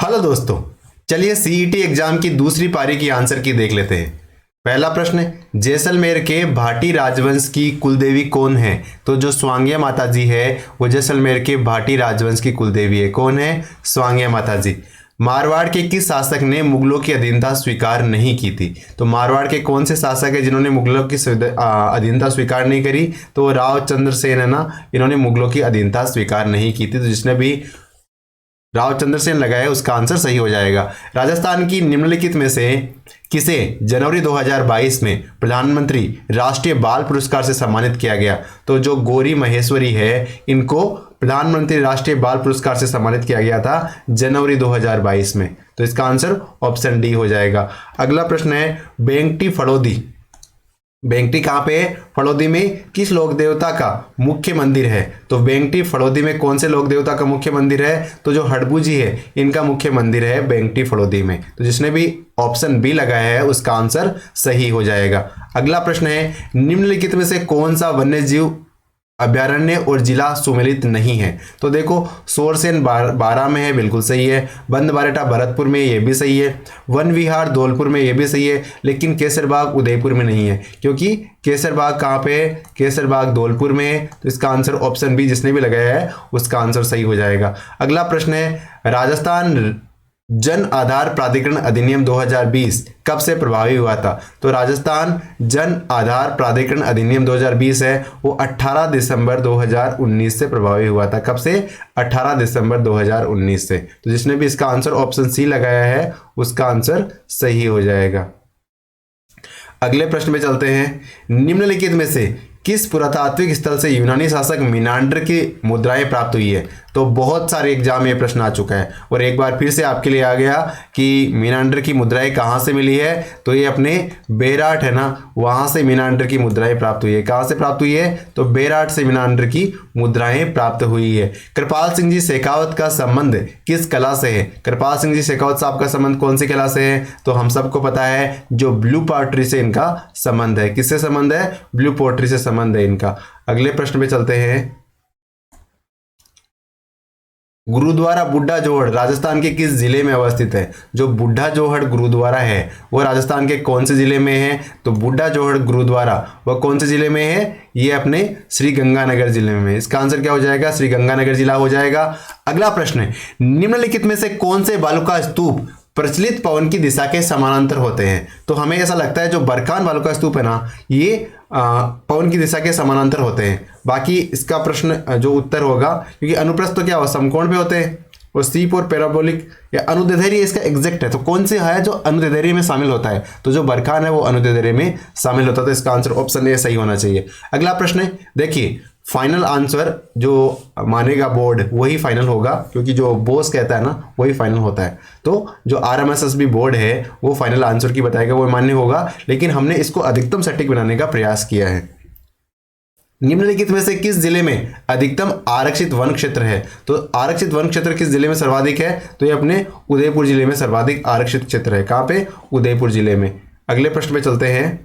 Hello दोस्तों, चलिए CET exam की दूसरी पारी की आंसर की देख लेते हैं। पहला प्रश्न है, जैसलमेर के भाटी राजवंश की कुलदेवी कौन है? तो जो स्वांग्या माता जी है वो जैसलमेर के भाटी राजवंश की कुलदेवी है। कौन है? स्वांग्या माता जी। मारवाड़ के किस शासक ने मुगलों की अधीनता स्वीकार नहीं की थी? तो मारवाड़ के कौन से शासक है जिन्होंने मुगलों की अधीनता स्वीकार नहीं करी? तो राव चंद्र सेन है ना, इन्होंने मुगलों की अधीनता स्वीकार नहीं की थी। तो जिसने भी राव चंद्रसेन लगाया उसका आंसर सही हो जाएगा। राजस्थान की निम्नलिखित में से किसे जनवरी 2022 में प्रधानमंत्री राष्ट्रीय बाल पुरस्कार से सम्मानित किया गया? तो जो गौरी महेश्वरी है इनको प्रधानमंत्री राष्ट्रीय बाल पुरस्कार से सम्मानित किया गया था जनवरी 2022 में। तो इसका आंसर ऑप्शन डी हो जाएगा। अगला प्रश्न है, बेंगटी फड़ौदी। बेंगटी कहाँ पे है? फड़ौदी में किस लोक देवता का मुख्य मंदिर है? तो बेंगटी फड़ौदी में कौन से लोक देवता का मुख्य मंदिर है? तो जो हड़बू जी है इनका मुख्य मंदिर है बेंगटी फड़ौदी में। तो जिसने भी ऑप्शन बी लगाया है उसका आंसर सही हो जाएगा। अगला प्रश्न है, निम्नलिखित में से कौन सा वन्यजीव अभ्यारण्य और जिला सुमेलित नहीं है? तो देखो, सोरसेन बारा में है, बिल्कुल सही है। बंदबारेटा भरतपुर में, ये भी सही है। वन विहार धौलपुर में, ये भी सही है। लेकिन केसरबाग उदयपुर में नहीं है, क्योंकि केसरबाग कहाँ पे है? केसरबाग धौलपुर में है। तो इसका आंसर ऑप्शन बी जिसने भी लगाया है उसका आंसर सही हो जाएगा। अगला प्रश्न है, राजस्थान जन आधार प्राधिकरण अधिनियम 2020 कब से प्रभावी हुआ था? तो राजस्थान जन आधार प्राधिकरण अधिनियम 2020 है वो 18 दिसंबर 2019 से प्रभावी हुआ था। कब से? 18 दिसंबर 2019 से। तो जिसने भी इसका आंसर ऑप्शन सी लगाया है उसका आंसर सही हो जाएगा। अगले प्रश्न में चलते हैं, निम्नलिखित में से किस पुरातात्विक स्थल से यूनानी शासक मीनांडर की मुद्राएं प्राप्त हुई है? तो बहुत सारे एग्जाम में ये प्रश्न आ चुका है और एक बार फिर से आपके लिए आ गया कि मीनांडर की मुद्राएं कहाँ से मिली है? तो ये अपने बेराट है ना, वहाँ से मीनांडर की मुद्राएं प्राप्त हुई है। कहाँ से प्राप्त हुई है? तो बेराट से मीनांडर की मुद्राएं प्राप्त हुई है। कृपाल सिंह जी शेखावत का संबंध किस कला से है? कृपाल सिंह जी शेखावत साहब का संबंध कौन सी कला से है? तो हम सबको पता है जो ब्लू पोएट्री से इनका संबंध है। किससे संबंध है? ब्लू पोएट्री से संबंध है इनका। अगले प्रश्न पे चलते हैं, गुरुद्वारा बुढ़ा जोहड़ राजस्थान के किस जिले में अवस्थित है? जो बुढ़ा जोहड़ गुरुद्वारा है वो राजस्थान के कौन से जिले में है? तो बुढ़ा जोहड़ गुरुद्वारा वह कौन से जिले में है? ये अपने श्री गंगानगर जिले में है। इसका आंसर क्या हो जाएगा? श्री गंगानगर जिला हो जाएगा। अगला प्रश्न है, निम्नलिखित में से कौन से बालुका स्तूप प्रचलित पवन की दिशा के समानांतर होते हैं? तो हमें ऐसा लगता है जो बरकान बालुका स्तूप है ना, ये पवन की दिशा के समानांतर होते हैं। बाकी इसका प्रश्न जो उत्तर होगा, क्योंकि अनुप्रस्थ तो क्या हो, समकोण पे होते हैं और स्टीप और पैराबोलिक या अनुदैर्ध्य इसका एग्जैक्ट है। तो कौन से है जो अनुदैर्ध्य में शामिल होता है? तो जो बरकान है वो अनुदैर्ध्य में शामिल होता है। तो इसका आंसर ऑप्शन ए सही होना चाहिए। अगला प्रश्न है, देखिए फाइनल आंसर जो मानेगा बोर्ड वही फाइनल होगा, क्योंकि जो बॉस कहता है ना वही फाइनल होता है। तो जो RMSSB बोर्ड है वो फाइनल आंसर की बताएगा, वो मान्य होगा। लेकिन हमने इसको अधिकतम सटीक बनाने का प्रयास किया है। निम्नलिखित में से किस जिले में अधिकतम आरक्षित वन क्षेत्र है? तो आरक्षित वन क्षेत्र किस जिले में सर्वाधिक है? तो ये अपने उदयपुर जिले में सर्वाधिक आरक्षित क्षेत्र है। कहां पे? उदयपुर जिले में। अगले प्रश्न पे चलते हैं,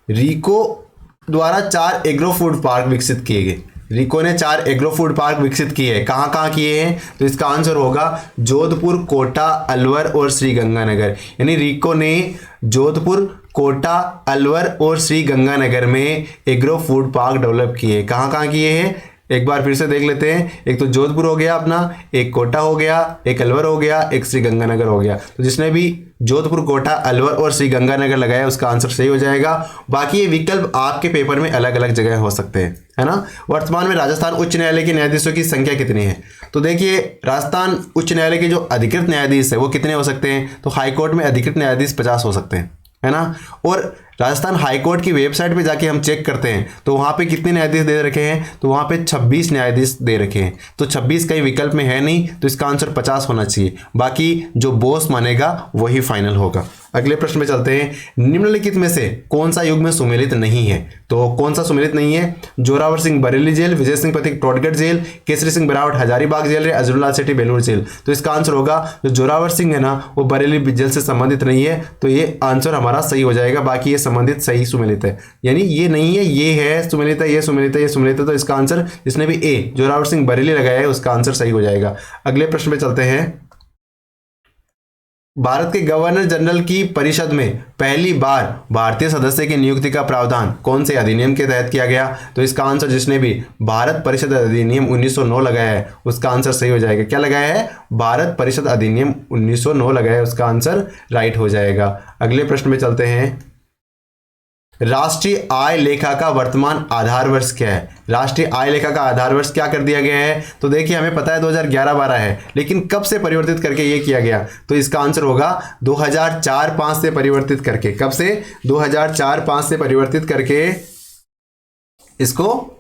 रीको द्वारा 4 एग्रो फूड पार्क विकसित किए गए। रीको ने 4 एग्रो फूड पार्क विकसित किए हैं। कहाँ कहाँ किए हैं? तो इसका आंसर होगा जोधपुर, कोटा, अलवर और श्री गंगानगर। यानी रीको ने जोधपुर, कोटा, अलवर और श्री गंगानगर में एग्रो फूड पार्क डेवलप किए। कहाँ कहाँ किए हैं? एक बार फिर से देख लेते हैं। एक तो जोधपुर हो गया अपना, एक कोटा हो गया, एक अलवर हो गया, एक श्री गंगानगर हो गया। तो जिसने भी जोधपुर, कोटा, अलवर और श्री गंगानगर लगाया उसका आंसर सही हो जाएगा। बाकी ये विकल्प आपके पेपर में अलग अलग जगह हो सकते हैं, है ना। वर्तमान में राजस्थान उच्च न्यायालय के न्यायाधीशों की संख्या कितनी है? तो देखिए, राजस्थान उच्च न्यायालय के जो अधिकृत न्यायाधीश है वो कितने हो सकते हैं? तो हाईकोर्ट में अधिकृत न्यायाधीश 50 हो सकते हैं, है ना। और राजस्थान हाईकोर्ट की वेबसाइट पे जाके हम चेक करते हैं तो वहाँ पे कितने न्यायाधीश दे रखे हैं? तो वहाँ पे 26 न्यायाधीश दे रखे हैं। तो 26 कई विकल्प में है नहीं, तो इसका आंसर 50 होना चाहिए। बाकी जो बॉस मानेगा वही फाइनल होगा। अगले प्रश्न में चलते हैं, निम्नलिखित में से कौन सा युग में सुमेलित नहीं है? तो कौन सा सुमेलित नहीं है? Zorawar Singh Bareilly jail, Vijay Singh Pathik Todgarh jail, Kesari Singh बरावट Hazaribagh jail या अजरुल्लाह सेठी बेलूर जेल। तो इसका आंसर होगा जो जोरावर सिंह है ना वो बरेली जेल से संबंधित नहीं है। तो ये आंसर हमारा सही हो जाएगा। बाकी ये संबंधित सही सुमेलित है, यानी ये नहीं है ये है सुमेलित है, ये सुमेलित है, ये सुमेलित है। तो इसका आंसर जिसने भी ए जोरावर सिंह बरेली लगाया है उसका आंसर सही हो जाएगा। अगले प्रश्न पे चलते हैं। भारत के गवर्नर जनरल की परिषद में पहली बार भारतीय सदस्य की नियुक्ति का प्रावधान कौन से अधिनियम के तहत किया गया? तो इसका आंसर जिसने भी भारत परिषद अधिनियम 1909 लगाया है उसका आंसर सही हो जाएगा। क्या लगाया है? भारत परिषद अधिनियम 1909 लगाया है, उसका आंसर राइट हो जाएगा। अगले प्रश्न में चलते हैं। राष्ट्रीय आय लेखा का वर्तमान आधार वर्ष क्या है? राष्ट्रीय आय लेखा का आधार वर्ष क्या कर दिया गया है? तो देखिए हमें पता है 2011-12 है, लेकिन कब से परिवर्तित करके ये किया गया? तो इसका आंसर होगा 2004-5 से परिवर्तित करके। कब से? 2004-5 से परिवर्तित करके इसको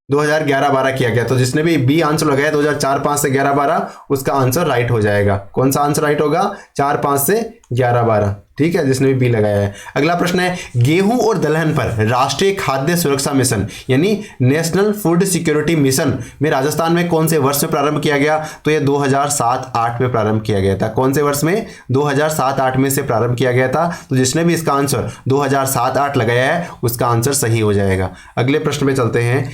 2011-12 किया गया। तो जिसने भी बी आंसर लगाया 2004-5 से 11-12 उसका आंसर राइट हो जाएगा। कौन सा आंसर राइट होगा? 4-5 से 11-12, ठीक है, जिसने भी बी लगाया है। अगला प्रश्न है, गेहूं और दलहन पर राष्ट्रीय खाद्य सुरक्षा मिशन यानी नेशनल फूड सिक्योरिटी मिशन में राजस्थान में कौन से वर्ष में प्रारंभ किया गया? तो ये 2007-8 में प्रारंभ किया गया था। कौन से वर्ष में? 2007-8 में से प्रारंभ किया गया था। तो जिसने भी इसका आंसर 2007-8 लगाया है उसका आंसर सही हो जाएगा। अगले प्रश्न पे चलते हैं।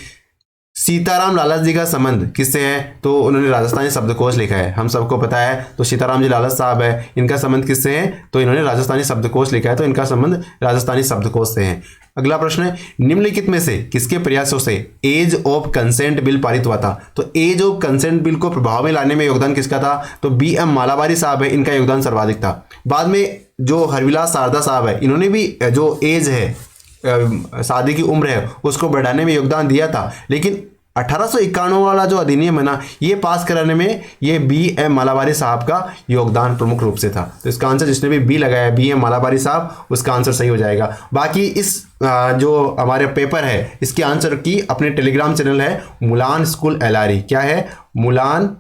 सीताराम लालच जी का संबंध किससे है? तो उन्होंने राजस्थानी शब्दकोश लिखा है, हम सबको पता है। तो सीताराम जी लालच साहब है, इनका संबंध किससे है? तो इन्होंने राजस्थानी शब्दकोश लिखा है, तो इनका संबंध राजस्थानी शब्दकोश से है। अगला प्रश्न है, निम्नलिखित में से किसके प्रयासों से एज ऑफ कंसेंट बिल पारित हुआ था? तो एज ऑफ कंसेंट बिल को प्रभाव में लाने में योगदान किसका था? तो BM मालाबारी साहब है, इनका योगदान सर्वाधिक था। बाद में जो हरविलास शारदा साहब है, इन्होंने भी जो एज है शादी की उम्र है उसको बढ़ाने में योगदान दिया था, लेकिन 1851 वाला जो अधिनियम है ना, ये पास कराने में ये BM मालाबारी साहब का योगदान प्रमुख रूप से था। तो इसका आंसर जिसने भी बी लगाया BM मालाबारी साहब उसका आंसर सही हो जाएगा। बाकी इस जो हमारे पेपर है इसके आंसर की अपने टेलीग्राम चैनल है मुलान स्कूल LRE। क्या है? मुलान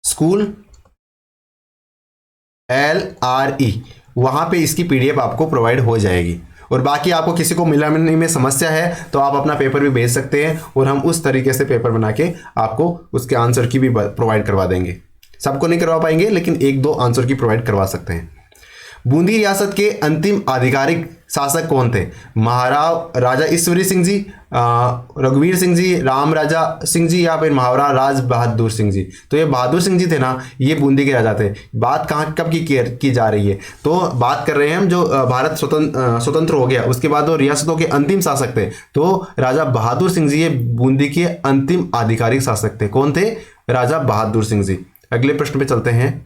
स्कूल LRE, वहां पे इसकी PDF आपको प्रोवाइड हो जाएगी। और बाकी आपको किसी को मिलाने में समस्या है तो आप अपना पेपर भी भेज सकते हैं और हम उस तरीके से पेपर बना के आपको उसके आंसर की भी प्रोवाइड करवा देंगे। सबको नहीं करवा पाएंगे लेकिन 1-2 आंसर की प्रोवाइड करवा सकते हैं। बूंदी रियासत के अंतिम आधिकारिक शासक कौन थे? महाराव राजा ईश्वरी सिंह जी, रघुवीर सिंह जी, राम राजा सिंह जी, या फिर महाराज राज बहादुर सिंह जी? तो ये बहादुर सिंह जी थे ना, ये बूंदी के राजा थे। बात कहाँ कब की जा रही है? तो बात कर रहे हैं हम जो भारत स्वतंत्र हो गया उसके बाद वो रियासतों के अंतिम शासक थे। तो राजा बहादुर सिंह जी ये बूंदी के अंतिम आधिकारिक शासक थे। कौन थे? राजा बहादुर सिंह जी। अगले प्रश्न पे चलते हैं।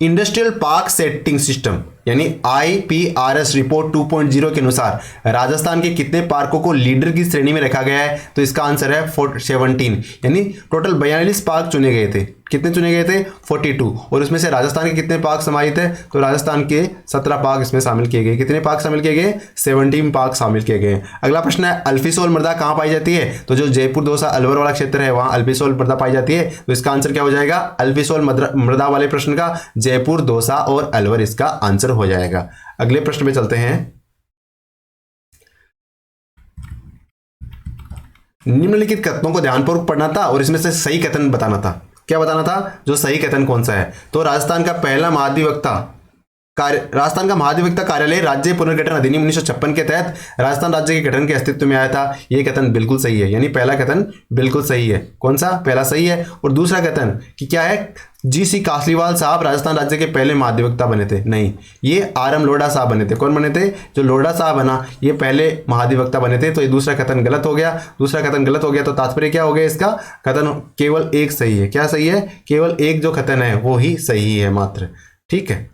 इंडस्ट्रियल पार्क सेटिंग सिस्टम यानी IPRS रिपोर्ट 2.0 के अनुसार राजस्थान के कितने पार्कों को लीडर की श्रेणी में रखा गया है? तो इसका आंसर है 17, यानी टोटल 42 पार्क चुने गए थे। कितने चुने गए थे? 42। और उसमें से राजस्थान के कितने पार्क समाहित है? तो राजस्थान के 17 पार्क इसमें शामिल किए गए। कितने पार्क शामिल किए गए? 17 पार्क शामिल किए गए। अगला प्रश्न है, अल्फीसोल मृदा कहाँ पाई जाती है? तो जो जयपुर दौसा अलवर वाला क्षेत्र है वहां अल्फीसोल मृदा पाई जाती है। तो इसका आंसर क्या हो जाएगा? अल्फीसोल मृदा वाले प्रश्न का जयपुर दौसा और अलवर इसका आंसर हो जाएगा। अगले प्रश्न पे चलते हैं। निम्नलिखित कथनों को ध्यानपूर्वक पढ़ना था और इसमें से सही कथन बताना था। क्या बताना था? जो सही कथन कौन सा है? तो राजस्थान का महाधिवक्ता कार्यालय राज्य पुनर्गठन अधिनियम 1956 के तहत राजस्थान राज्य के गठन के अस्तित्व में आया था। यह कथन बिल्कुल सही है, यानी पहला कथन बिल्कुल सही है। कौन सा? पहला सही है। और दूसरा कथन कि क्या है? GC कासलीवाल साहब राजस्थान राज्य के पहले महाधिवक्ता बने थे? नहीं, ये RM लोढ़ा साहब बने थे। कौन बने थे? जो लोढ़ा साहब है ना, ये पहले महाधिवक्ता बने थे। तो ये दूसरा कथन गलत हो गया। दूसरा कथन गलत हो गया तो तात्पर्य क्या हो गया इसका? कथन केवल एक सही है। क्या सही है? केवल एक जो कथन है वो ही सही है मात्र। ठीक है,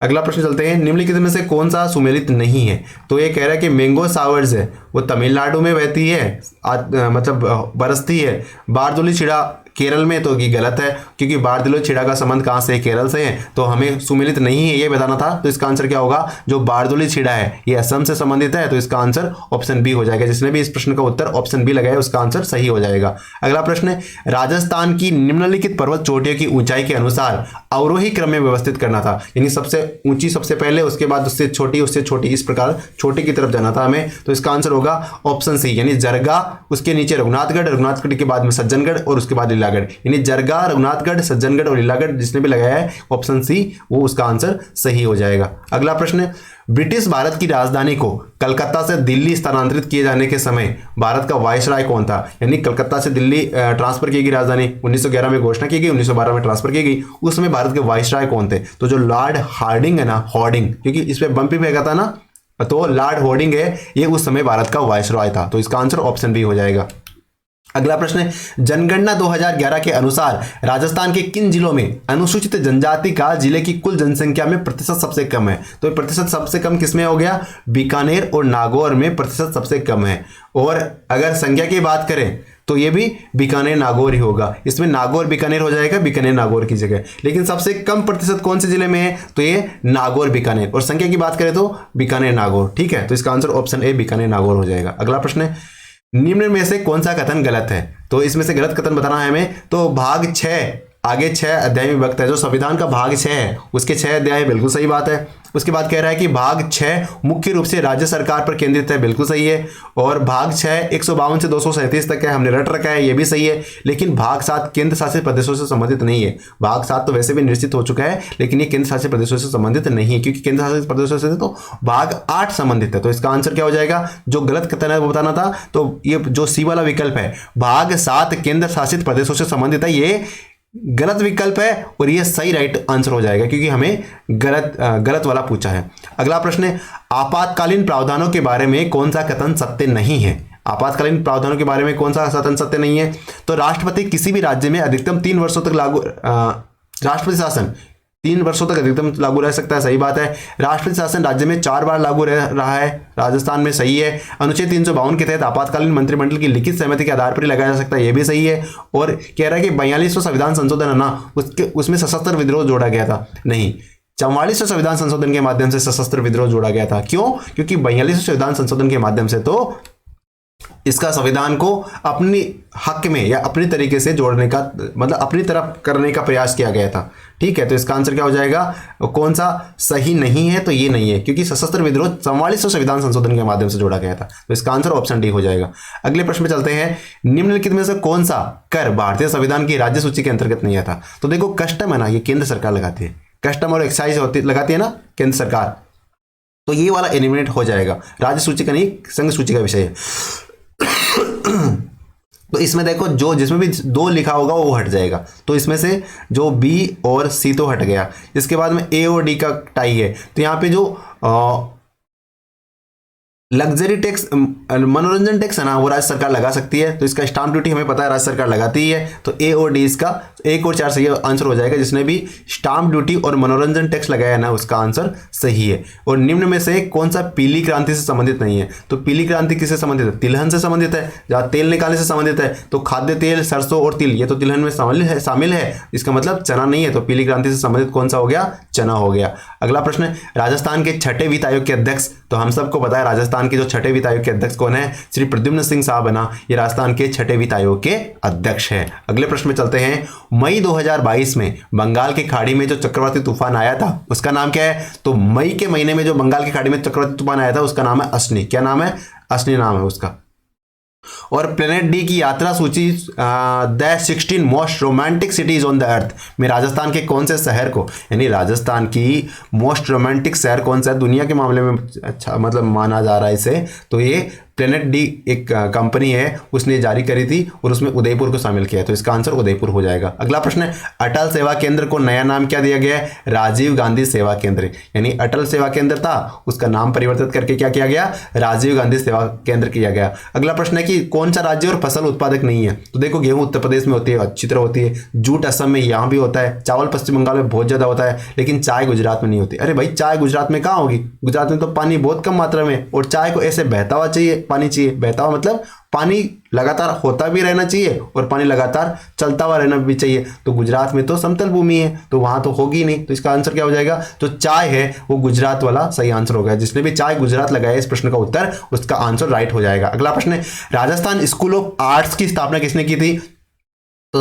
अगला प्रश्न चलते हैं। निम्नलिखित में से कौन सा सुमेलित नहीं है? तो ये कह रहा है कि मैंगो सावर्स है वो तमिलनाडु में बहती है, मतलब बरसती है। बारदोली छिड़ा केरल में, तो ये गलत है क्योंकि बारदोली छिड़ा का संबंध कहाँ से? केरल से है। तो हमें सुमेलित नहीं है ये बताना था। तो इसका आंसर क्या होगा? जो बारदोली छिड़ा है ये असम से संबंधित है। तो इसका आंसर ऑप्शन बी हो जाएगा। जिसने भी इस प्रश्न का उत्तर ऑप्शन बी लगाया उसका आंसर सही हो जाएगा। अगला प्रश्न है, राजस्थान की निम्नलिखित पर्वत चोटियों की ऊंचाई के अनुसार अवरोही क्रम में व्यवस्थित करना था, यानी सबसे ऊंची सबसे पहले, उसके बाद उससे छोटी, इस प्रकार छोटी की तरफ जाना था हमें। तो इसका आंसर होगा ऑप्शन सी, यानी जरगा, उसके नीचे रघुनाथगढ़, रघुनाथगढ़ के बाद में सज्जनगढ़ और उसके बाद लीलागढ़, यानी जरगा, रघुनाथगढ़, सज्जनगढ़ और लीलागढ़ जिसने भी लगाया है ऑप्शन सी वो उसका आंसर सही हो जाएगा। अगला प्रश्न है, ब्रिटिश भारत की राजधानी को कलकत्ता से दिल्ली स्थानांतरित किए जाने के समय भारत का वायसराय कौन था? यानी कलकत्ता से दिल्ली ट्रांसफर की गई राजधानी 1911 में घोषणा की गई, 1912 में ट्रांसफर की गई, उस समय भारत के वायसराय कौन थे? तो जो लॉर्ड हार्डिंग है ना, हॉर्डिंग, क्योंकि इस पे बम भी फेंका था ना, तो लॉर्ड हार्डिंग है, ये उस समय भारत का वायसराय था। तो इसका आंसर ऑप्शन बी हो जाएगा। अगला प्रश्न है, जनगणना 2011 के अनुसार राजस्थान के किन जिलों में अनुसूचित जनजाति का जिले की कुल जनसंख्या में प्रतिशत सबसे कम है? तो प्रतिशत सबसे कम किसमें हो गया? बीकानेर और नागौर में प्रतिशत सबसे कम है। और अगर संख्या की बात करें तो ये भी बीकानेर नागौर ही होगा, इसमें नागौर बीकानेर हो जाएगा, बीकानेर नागौर की जगह। लेकिन सबसे कम प्रतिशत कौन से जिले में है? तो ये नागौर बीकानेर, और संख्या की बात करें तो बीकानेर नागौर। ठीक है, तो इसका answer option A Bikaner Nagaur हो जाएगा। अगला प्रश्न है, निम्न में से कौन सा कथन गलत है? तो इसमें से गलत कथन बताना है हमें। तो भाग 6 आगे 6 अध्याय में विभक्त है, जो संविधान का भाग 6 है उसके 6 अध्याय, बिल्कुल सही बात है। उसके बाद कह रहा है कि भाग 6 मुख्य रूप से राज्य सरकार पर केंद्रित है, बिल्कुल सही है। और भाग 6 152 से 237 तक है, हमने रट रखा है, ये भी सही है। लेकिन भाग 7 केंद्र शासित प्रदेशों से संबंधित नहीं है। भाग 7 तो वैसे भी निश्चित हो चुका है, लेकिन ये केंद्र शासित प्रदेशों से संबंधित नहीं है, क्योंकि केंद्र शासित प्रदेशों से तो भाग 8 संबंधित है। तो इसका आंसर क्या हो जाएगा? जो गलत कथन है वो बताना था, तो ये जो सी वाला विकल्प है, भाग 7 केंद्र शासित प्रदेशों से संबंधित है, ये गलत विकल्प है और ये सही राइट आंसर हो जाएगा, क्योंकि हमें गलत वाला पूछा है। अगला प्रश्न है, आपातकालीन प्रावधानों के बारे में कौन सा कथन सत्य नहीं है? आपातकालीन प्रावधानों के बारे में कौन सा कथन सत्य नहीं है? तो राष्ट्रपति किसी भी राज्य में अधिकतम 3 वर्षों तक लागू राष्ट्रपति शासन 3 वर्षों तक अधिकतम लागू रह सकता है, सही बात है। राष्ट्रपति शासन राज्य में 4 बार लागू रह रहा है, राजस्थान में, सही है। अनुच्छेद 352 के तहत आपातकालीन मंत्रिमंडल की लिखित सहमति के आधार पर ही लगाया जा सकता है, यह भी सही है। और कह रहा है कि 42वां संविधान संशोधन है ना, उसमें सशस्त्र विद्रोह जोड़ा गया था, नहीं, 44वें संविधान संशोधन के माध्यम से सशस्त्र विद्रोह जोड़ा गया था। क्यों? क्योंकि 42वें संविधान संशोधन के माध्यम से तो इसका संविधान को अपनी हक में या अपनी तरीके से जोड़ने का, मतलब अपनी तरफ करने का प्रयास किया गया था। ठीक है, तो इसका आंसर क्या हो जाएगा? कौन सा सही नहीं है? तो ये नहीं है, क्योंकि सशस्त्र विद्रोह 44वें संविधान संशोधन के माध्यम से जोड़ा गया था। तो इसका आंसर ऑप्शन डी हो जाएगा। अगले प्रश्न में चलते हैं, निम्नलिखित में से कौन सा कर भारतीय संविधान की राज्य सूची के अंतर्गत नहीं आता? तो देखो, कस्टम है ना, ये केंद्र सरकार लगाती है, कस्टम और एक्साइज लगाती है ना केंद्र सरकार, तो ये वाला एलिमिनेट हो जाएगा, राज्य सूची का नहीं, संघ सूची का विषय है। तो इसमें देखो, जो जिसमें भी 2 लिखा होगा वो हट जाएगा, तो इसमें से जो बी और सी तो हट गया। इसके बाद में ए और डी का टाई है, तो यहाँ पे जो लग्जरी टैक्स, मनोरंजन टैक्स है ना, वो राज्य सरकार लगा सकती है। तो इसका स्टाम्प ड्यूटी हमें पता है राज्य सरकार लगाती ही है, तो ए और डी इसका 1 और 4 सही आंसर हो जाएगा। जिसने भी स्टाम्प ड्यूटी और मनोरंजन टैक्स लगाया है ना, उसका आंसर सही है। और निम्न में से कौन सा पीली क्रांति से संबंधित नहीं है? तो पीली क्रांति किससे संबंधित है? तिलहन से संबंधित है, जहाँ तेल निकालने से संबंधित है। तो खाद्य तेल, सरसों और तिल, ये तो तिलहन में शामिल है, इसका मतलब चना नहीं है। तो पीली क्रांति से संबंधित कौन सा हो गया? चना हो गया। अगला प्रश्न, राजस्थान के छठे वित्त आयोग के अध्यक्ष, तो हम सबको पता है राजस्थान के जो छठे वित्त आयोग के अध्यक्ष कौन है? श्री प्रद्युम्न सिंह साहब है ना, ये राजस्थान के छठे वित्त आयोग के अध्यक्ष हैं। अगले प्रश्न में चलते हैं, मई 2022 में बंगाल की खाड़ी में जो चक्रवाती तूफान आया था उसका नाम क्या है? तो मई के महीने में जो बंगाल की खाड़ी में चक्रवाती तूफान आया था उसका नाम है अश्नि। क्या नाम है? अश्नि नाम है उसका। और प्लेनेट डी की यात्रा सूची the 16 most romantic CTs on the earth में राजस्थान के कौन से शहर को, यानी राजस्थान की मोस्ट रोमांटिक शहर कौन सा है दुनिया के मामले में, अच्छा मतलब माना जा रहा है इसे, तो ये प्लेनेट डी एक कंपनी है, उसने जारी करी थी और उसमें उदयपुर को शामिल किया, तो इसका आंसर उदयपुर हो जाएगा। अगला प्रश्न है, अटल सेवा केंद्र को नया नाम क्या दिया गया है? राजीव गांधी सेवा केंद्र, यानी अटल सेवा केंद्र था, उसका नाम परिवर्तित करके क्या किया गया? राजीव गांधी सेवा केंद्र किया गया। अगला प्रश्न है कि कौन सा राज्य और फसल उत्पादक नहीं है? तो देखो, गेहूं उत्तर प्रदेश में होती है, अच्छी तरह होती है, जूट असम में यहाँ भी होता है, चावल पश्चिम बंगाल में बहुत ज्यादा होता है, लेकिन चाय गुजरात में नहीं होती। अरे भाई, चाय गुजरात में कहाँ होगी? गुजरात में तो पानी बहुत कम मात्रा में, और चाय को ऐसे बहता हुआ चाहिए, पानी चाहिए, बहता हुआ मतलब पानी लगातार होता भी रहना चाहिए और पानी लगातार चलता हुआ रहना भी चाहिए। तो गुजरात में तो समतल भूमि है, तो वहां तो होगी नहीं, तो इसका आंसर क्या हो जाएगा? जो चाय है वो गुजरात वाला सही आंसर होगा। जिसने भी चाय गुजरात लगाया इस प्रश्न का उत्तर, उसका आंसर राइट हो जाएगा। अगला प्रश्न है, राजस्थान स्कूल ऑफ आर्ट्स की स्थापना किसने की थी? तो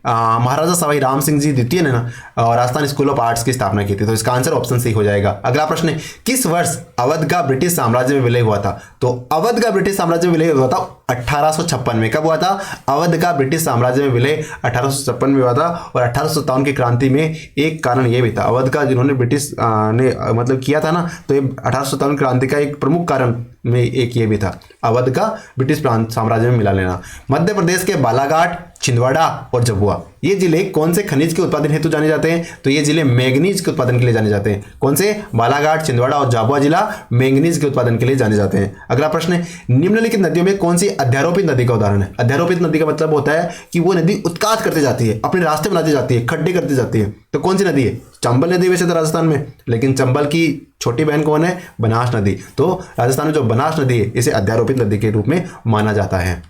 महाराजा सवाई राम सिंह जी द्वितीय ने ना राजस्थान स्कूल ऑफ आर्ट्स की स्थापना की थी। तो इसका आंसर ऑप्शन सी हो जाएगा। अगला प्रश्न है, किस वर्ष अवध का ब्रिटिश साम्राज्य में विलय हुआ था? तो अवध का ब्रिटिश साम्राज्य में विलय हुआ था 1856 में। कब हुआ था? अवध का ब्रिटिश साम्राज्य में विलय 1856 में हुआ था। और 1857 की क्रांति में एक कारण यह भी था, अवध का जिन्होंने ब्रिटिश ने मतलब किया था ना, तो ये 1857 क्रांति का एक प्रमुख कारण में एक ये भी था, अवध का ब्रिटिश साम्राज्य में मिला लेना। मध्य प्रदेश के बालाघाट, छिंदवाड़ा और झाबुआ ये जिले कौन से खनिज के उत्पादन हेतु जाने जाते हैं? तो ये जिले मैंगनीज के उत्पादन के लिए जाने जाते हैं। कौन से? बालाघाट, छिंदवाड़ा और झाबुआ जिला मैंगनीज के उत्पादन के लिए जाने जाते हैं। अगला प्रश्न है, निम्नलिखित नदियों में कौन सी अध्यारोपित नदी का उदाहरण है? अध्यारोपित नदी का मतलब होता है कि वो नदी उत्कात करते जाती है, अपने रास्ते बनाती जाती है, खड्डे करती जाती है। तो कौन सी नदी है? चंबल नदी वैसे तो राजस्थान में, लेकिन चंबल की छोटी बहन कौन है? बनास नदी। तो राजस्थान में जो बनास नदी है इसे अध्यारोपित नदी के रूप में माना जाता है।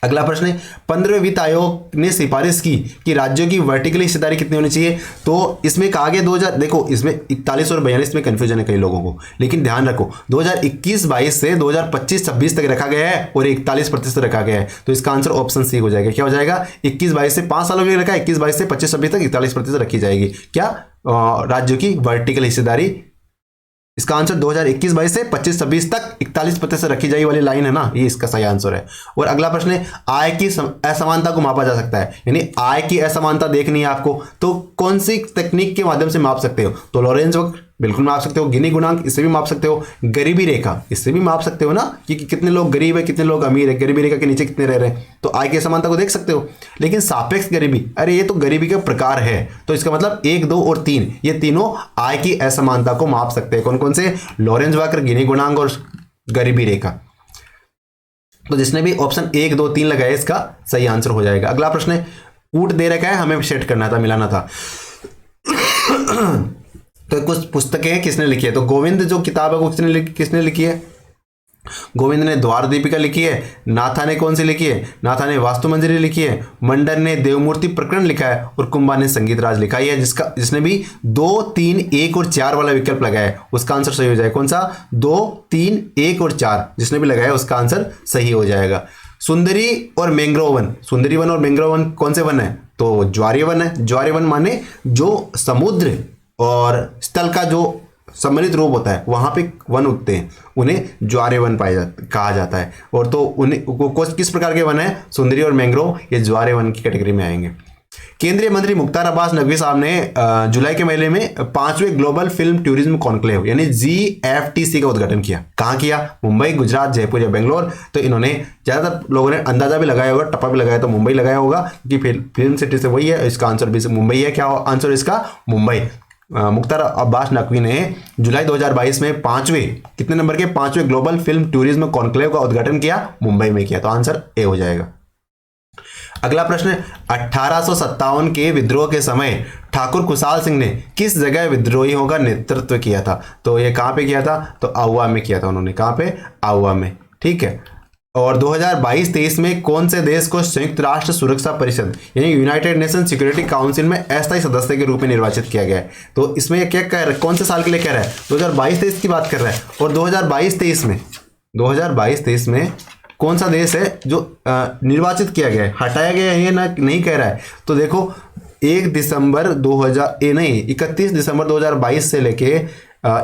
अगला प्रश्न है, 15वें वित्त आयोग ने सिफारिश की कि राज्यों की वर्टिकल हिस्सेदारी कितनी होनी चाहिए? तो इसमें कहा गया 2000, देखो इसमें 41 और 42 में कंफ्यूजन है कई लोगों को, लेकिन ध्यान रखो 2021-22 से 2025-26 तक रखा गया है और 41% रखा गया है। तो इसका आंसर ऑप्शन सी हो जाएगा। क्या हो जाएगा? 21-22 से 5 सालों के लिए रखा है, 21-22 से 25-26 तक 41% रखी जाएगी। क्या? राज्यों की वर्टिकल हिस्सेदारी। इसका आंसर 2021-22 से 25-26 तक 41% रखी जाएगी वाली लाइन है ना, ये इसका सही आंसर है। और अगला प्रश्न है, आय की असमानता को मापा जा सकता है, यानी आय की असमानता देखनी है आपको, तो कौन सी तकनीक के माध्यम से माप सकते हो? तो लॉरेंज वक्र बिल्कुल माप सकते हो, गिनी गुणांक इससे भी माप सकते हो, गरीबी रेखा इससे भी माप सकते हो ना कि कितने लोग गरीब है, कितने लोग अमीर है, गरीबी रेखा के नीचे कितने रह रहे हैं, तो आय की असमानता को देख सकते हो। लेकिन सापेक्ष गरीबी, अरे ये तो गरीबी का प्रकार है, तो इसका मतलब 1, 2 और 3 ये तीनों आय की असमानता को माप सकते हैं। कौन कौन से? लॉरेंज वक्र, गिनी गुणांक और गरीबी रेखा। तो जिसने भी ऑप्शन 1, 2, 3 लगाया इसका सही आंसर हो जाएगा। अगला प्रश्न है, कूट दे रखा है, हमें सेट करना था, मिलाना था। तो कुछ पुस्तकें किसने लिखी है? तो गोविंद जो किताब है वो किसने लिखी है? गोविंद ने द्वार दीपिका लिखी है। नाथा ने कौन सी लिखी है? नाथा ने वास्तु मंजरी लिखी है। मंडन ने देवमूर्ति प्रकरण लिखा है और कुंभा ने संगीत राज लिखा है। जिसने भी 2, 3, 1 और 4 वाला विकल्प लगाया है उसका आंसर सही हो जाएगा। कौन सा? 2, 3, 1 और 4 जिसने भी लगाया उसका आंसर सही हो जाएगा। सुंदरी और मैंग्रोव वन, सुंदरी वन और मैंग्रोव वन कौन से वन है? तो ज्वारीय वन है। ज्वारीय वन माने जो समुद्र और स्थल का जो सम्मिलित रूप होता है वहां पे वन उगते हैं, उन्हें ज्वारीय वन कहा जाता है। और तो उन्हें किस प्रकार के वन है? सुंदरी और मैंग्रोव, ये ज्वारीय वन की कैटेगरी में आएंगे। केंद्रीय मंत्री मुख्तार अब्बास नकवी साहब ने जुलाई के महीने में 5वें ग्लोबल फिल्म टूरिज्म कॉन्क्लेव यानी GFTC का उद्घाटन किया। कहाँ किया? मुंबई, गुजरात, जयपुर या बेंगलोर। तो इन्होंने ज्यादातर लोगों ने अंदाजा भी लगाया होगा, टप्पा भी लगाया, तो मुंबई लगाया होगा क्योंकि फिल्म सिटी से वही है। इसका आंसर भी मुंबई है। क्या आंसर इसका? मुंबई। मुख्तार अब्बास नकवी ने जुलाई 2022 में 5वें, कितने नंबर के? 5वें ग्लोबल फिल्म टूरिज्म कॉन्क्लेव का उद्घाटन किया, मुंबई में किया। तो आंसर ए हो जाएगा। अगला प्रश्न, 1857 के विद्रोह के समय ठाकुर खुशहाल सिंह ने किस जगह विद्रोहियों का नेतृत्व किया था? तो ये कहां पे किया था? तो आहुआ में किया था उन्होंने। कहां पे? आहुआ में। ठीक है। और 2022-23 में कौन से देश को संयुक्त राष्ट्र सुरक्षा परिषद यानी यूनाइटेड नेशन सिक्योरिटी काउंसिल में अस्थायी सदस्य के रूप में निर्वाचित किया गया है? तो इसमें क्या कह रहा है? कौन से साल के लिए कह रहा है? 2022-23 की बात कर रहा है। और 2022-23 में कौन सा देश है जो निर्वाचित किया गया है? हटाया गया है ना, नहीं कह रहा है। तो देखो 31 दिसंबर 2022 से लेके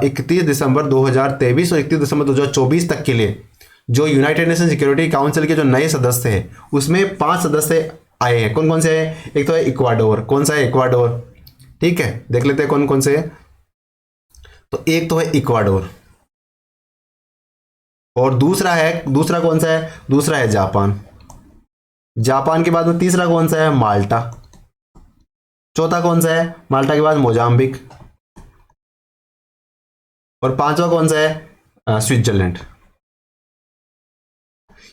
31 दिसंबर 2023 और 31 दिसंबर 2024 तक के लिए जो यूनाइटेड नेशन सिक्योरिटी काउंसिल के जो नए सदस्य हैं उसमें 5 सदस्य आए हैं। कौन कौन से हैं? एक तो है इक्वाडोर। कौन सा है? इक्वाडोर। ठीक है, देख लेते हैं कौन कौन से है। तो एक तो है इक्वाडोर और दूसरा कौन सा है? दूसरा है जापान। जापान के बाद में तीसरा कौन सा है? माल्टा। चौथा कौन सा है? माल्टा के बाद मोजाम्बिक। और 5वां कौन सा है? स्विट्जरलैंड।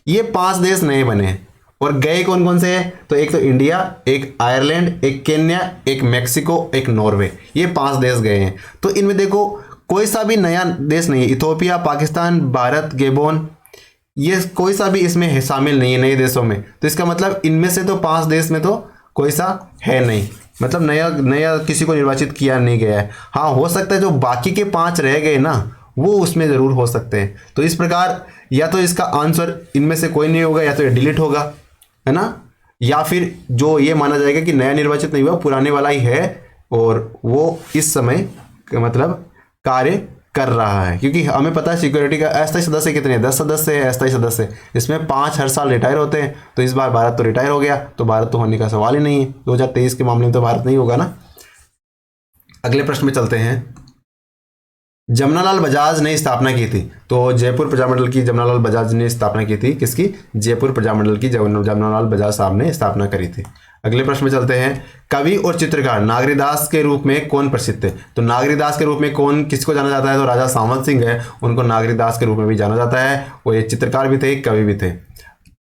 ये 5 देश नए बने हैं। और गए कौन कौन से हैं? तो एक तो इंडिया, एक आयरलैंड, एक केन्या, एक मैक्सिको, एक नॉर्वे। ये 5 देश गए हैं। तो इनमें देखो कोई सा भी नया देश नहीं है। इथोपिया, पाकिस्तान, भारत, गेबोन, ये कोई सा भी इसमें शामिल नहीं है नए देशों में। तो इसका मतलब इनमें से तो 5 देश में तो कोई सा है नहीं, मतलब नया किसी को निर्वाचित किया नहीं गया है। हाँ, हो सकता है जो बाकी के 5 रह गए ना वो उसमें जरूर हो सकते हैं। तो इस प्रकार या तो इसका आंसर इनमें से कोई नहीं होगा या तो ये डिलीट होगा, है ना। या फिर जो ये माना जाएगा कि नया निर्वाचित नहीं हुआ, पुराने वाला ही है और वो इस समय मतलब कार्य कर रहा है। क्योंकि हमें पता है सिक्योरिटी का अस्थायी सदस्य कितने हैं, 10 सदस्य है अस्थायी सदस्य, इसमें 5 हर साल रिटायर होते हैं। तो इस बार भारत तो रिटायर हो गया, तो भारत तो होने का सवाल ही नहीं है। 2023 के मामले में तो भारत नहीं होगा ना। अगले प्रश्न में चलते हैं। जमनालाल बजाज ने स्थापना की थी, तो जयपुर प्रजामंडल की जमनालाल बजाज ने स्थापना की थी। किसकी? जयपुर प्रजामंडल की जमनालाल बजाज साहब ने स्थापना करी थी। अगले प्रश्न में चलते हैं। कवि और चित्रकार नागरीदास के रूप में कौन प्रसिद्ध थे? तो नागरीदास के रूप में कौन किसको जाना जाता है? तो राजा सांवत सिंह है, उनको नागरीदास के रूप में भी जाना जाता है। वो ये चित्रकार भी थे, कवि भी थे।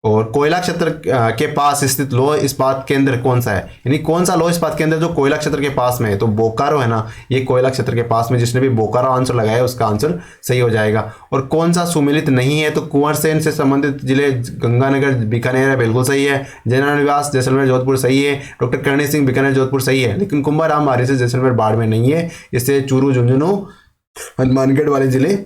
और कोयला क्षेत्र के पास स्थित लौह इस्पात केंद्र कौन सा है? यानी कौन सा लौह इस्पात केंद्र जो कोयला क्षेत्र के पास में है? तो बोकारो है ना, ये कोयला क्षेत्र के पास में। जिसने भी बोकारो आंसर लगाया उसका आंसर सही हो जाएगा। और कौन सा सुमेलित नहीं है? तो कुंवर सेन से संबंधित जिले गंगानगर बीकानेर है, बिल्कुल सही है। जयनारायण निवास जैसलमेर जोधपुर सही है। डॉक्टर करणी सिंह बीकानेर जोधपुर सही है। लेकिन कुंभाराम आर्य से जैसलमेर बाड़मेर नहीं है, इससे चूरू झुंझुनू हनुमानगढ़ वाले जिले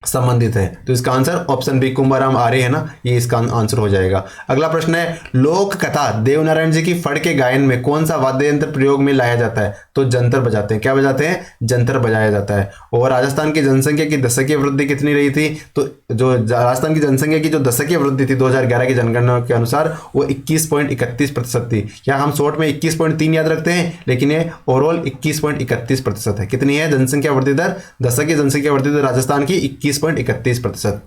संबंधित है। तो इसका आंसर ऑप्शन बी कुंभाराम आर्य है ना, ये इसका आंसर हो जाएगा। अगला प्रश्न है। लोक कथा देवनारायण जी की फड़ के गायन में कौन सा वाद्य यंत्र प्रयोग में लाया जाता है? तो जंतर बजाते हैं। क्या बजाते हैं? जंतर बजाया जाता है। और राजस्थान की जनसंख्या की दशकीय वृद्धि कितनी रही थी? तो जो राजस्थान की जनसंख्या की जो दशकीय वृद्धि थी 2011 की जनगणना के अनुसार वो 21.31% थी। क्या हम शॉर्ट में 21.3 याद रखते हैं, लेकिन ये ओवरऑल 21.31% है। कितनी है जनसंख्या वृद्धि दर? दशकीय जनसंख्या वृद्धि दर राजस्थान की 21.31%।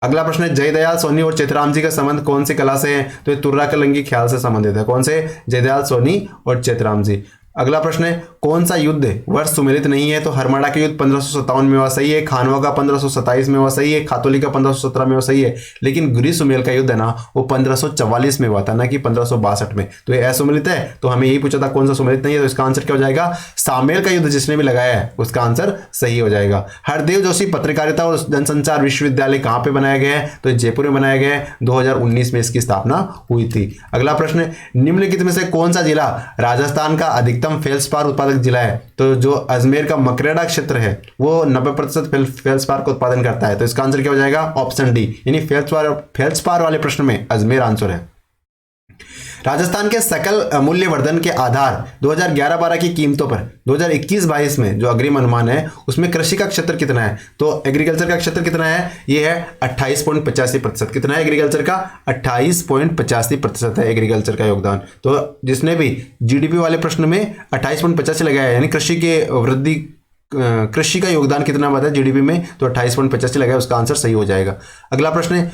अगला प्रश्न है। जयदयाल सोनी और चेतराम जी का संबंध कौन सी कला से है? तो ये तुर्रा कलंगी ख्याल से संबंधित है। कौन से? जयदयाल सोनी और चेतराम जी। अगला प्रश्न है। कौन सा युद्ध वर्ष सुमेलित नहीं है? तो हरमाड़ा का युद्ध 1557 में हुआ, सही है। खानवा का 1527 में हुआ, सही है। खातोली का 1517 में हुआ, सही है। लेकिन गुरी सुमेल का युद्ध है ना, वो 1544 में हुआ था, ना कि 1562 में। तो ये असुमेलित है। तो हमें यही पूछा था कौन सा सुमेलित नहीं है, तो इसका आंसर क्या हो जाएगा? सामेल का युद्ध जिसने भी लगाया है उसका आंसर सही हो जाएगा। हरदेव जोशी पत्रकारिता और जनसंचार विश्वविद्यालय कहाँ पे बनाया गया है? तो जयपुर में बनाया गया है। 2019 में इसकी स्थापना हुई थी। अगला प्रश्न। निम्नलिखित में से कौन सा जिला राजस्थान का अधिकतम फेल्सपार उत्पादक जिला है? तो जो अजमेर का मकरेड़ा क्षेत्र है वो 90% फेल्सपार का उत्पादन करता है। तो इसका आंसर क्या हो जाएगा? ऑप्शन डी, यानी फेल्सपार वाले प्रश्न में अजमेर आंसर है। राजस्थान के सकल मूल्यवर्धन के आधार 2011-12 की कीमतों पर 2021-22 में जो अग्रिम अनुमान है उसमें कृषि का क्षेत्र कितना है? तो एग्रीकल्चर का क्षेत्र कितना है? ये है 28.85%। कितना है एग्रीकल्चर का? 28.85% है एग्रीकल्चर का योगदान। तो जिसने भी जीडीपी वाले प्रश्न में 28.85 लगाया, यानी कृषि के वृद्धि कृषि का योगदान कितना बताया जीडीपी में? तो 28.85 लगाया, उसका आंसर सही हो जाएगा। अगला प्रश्न है।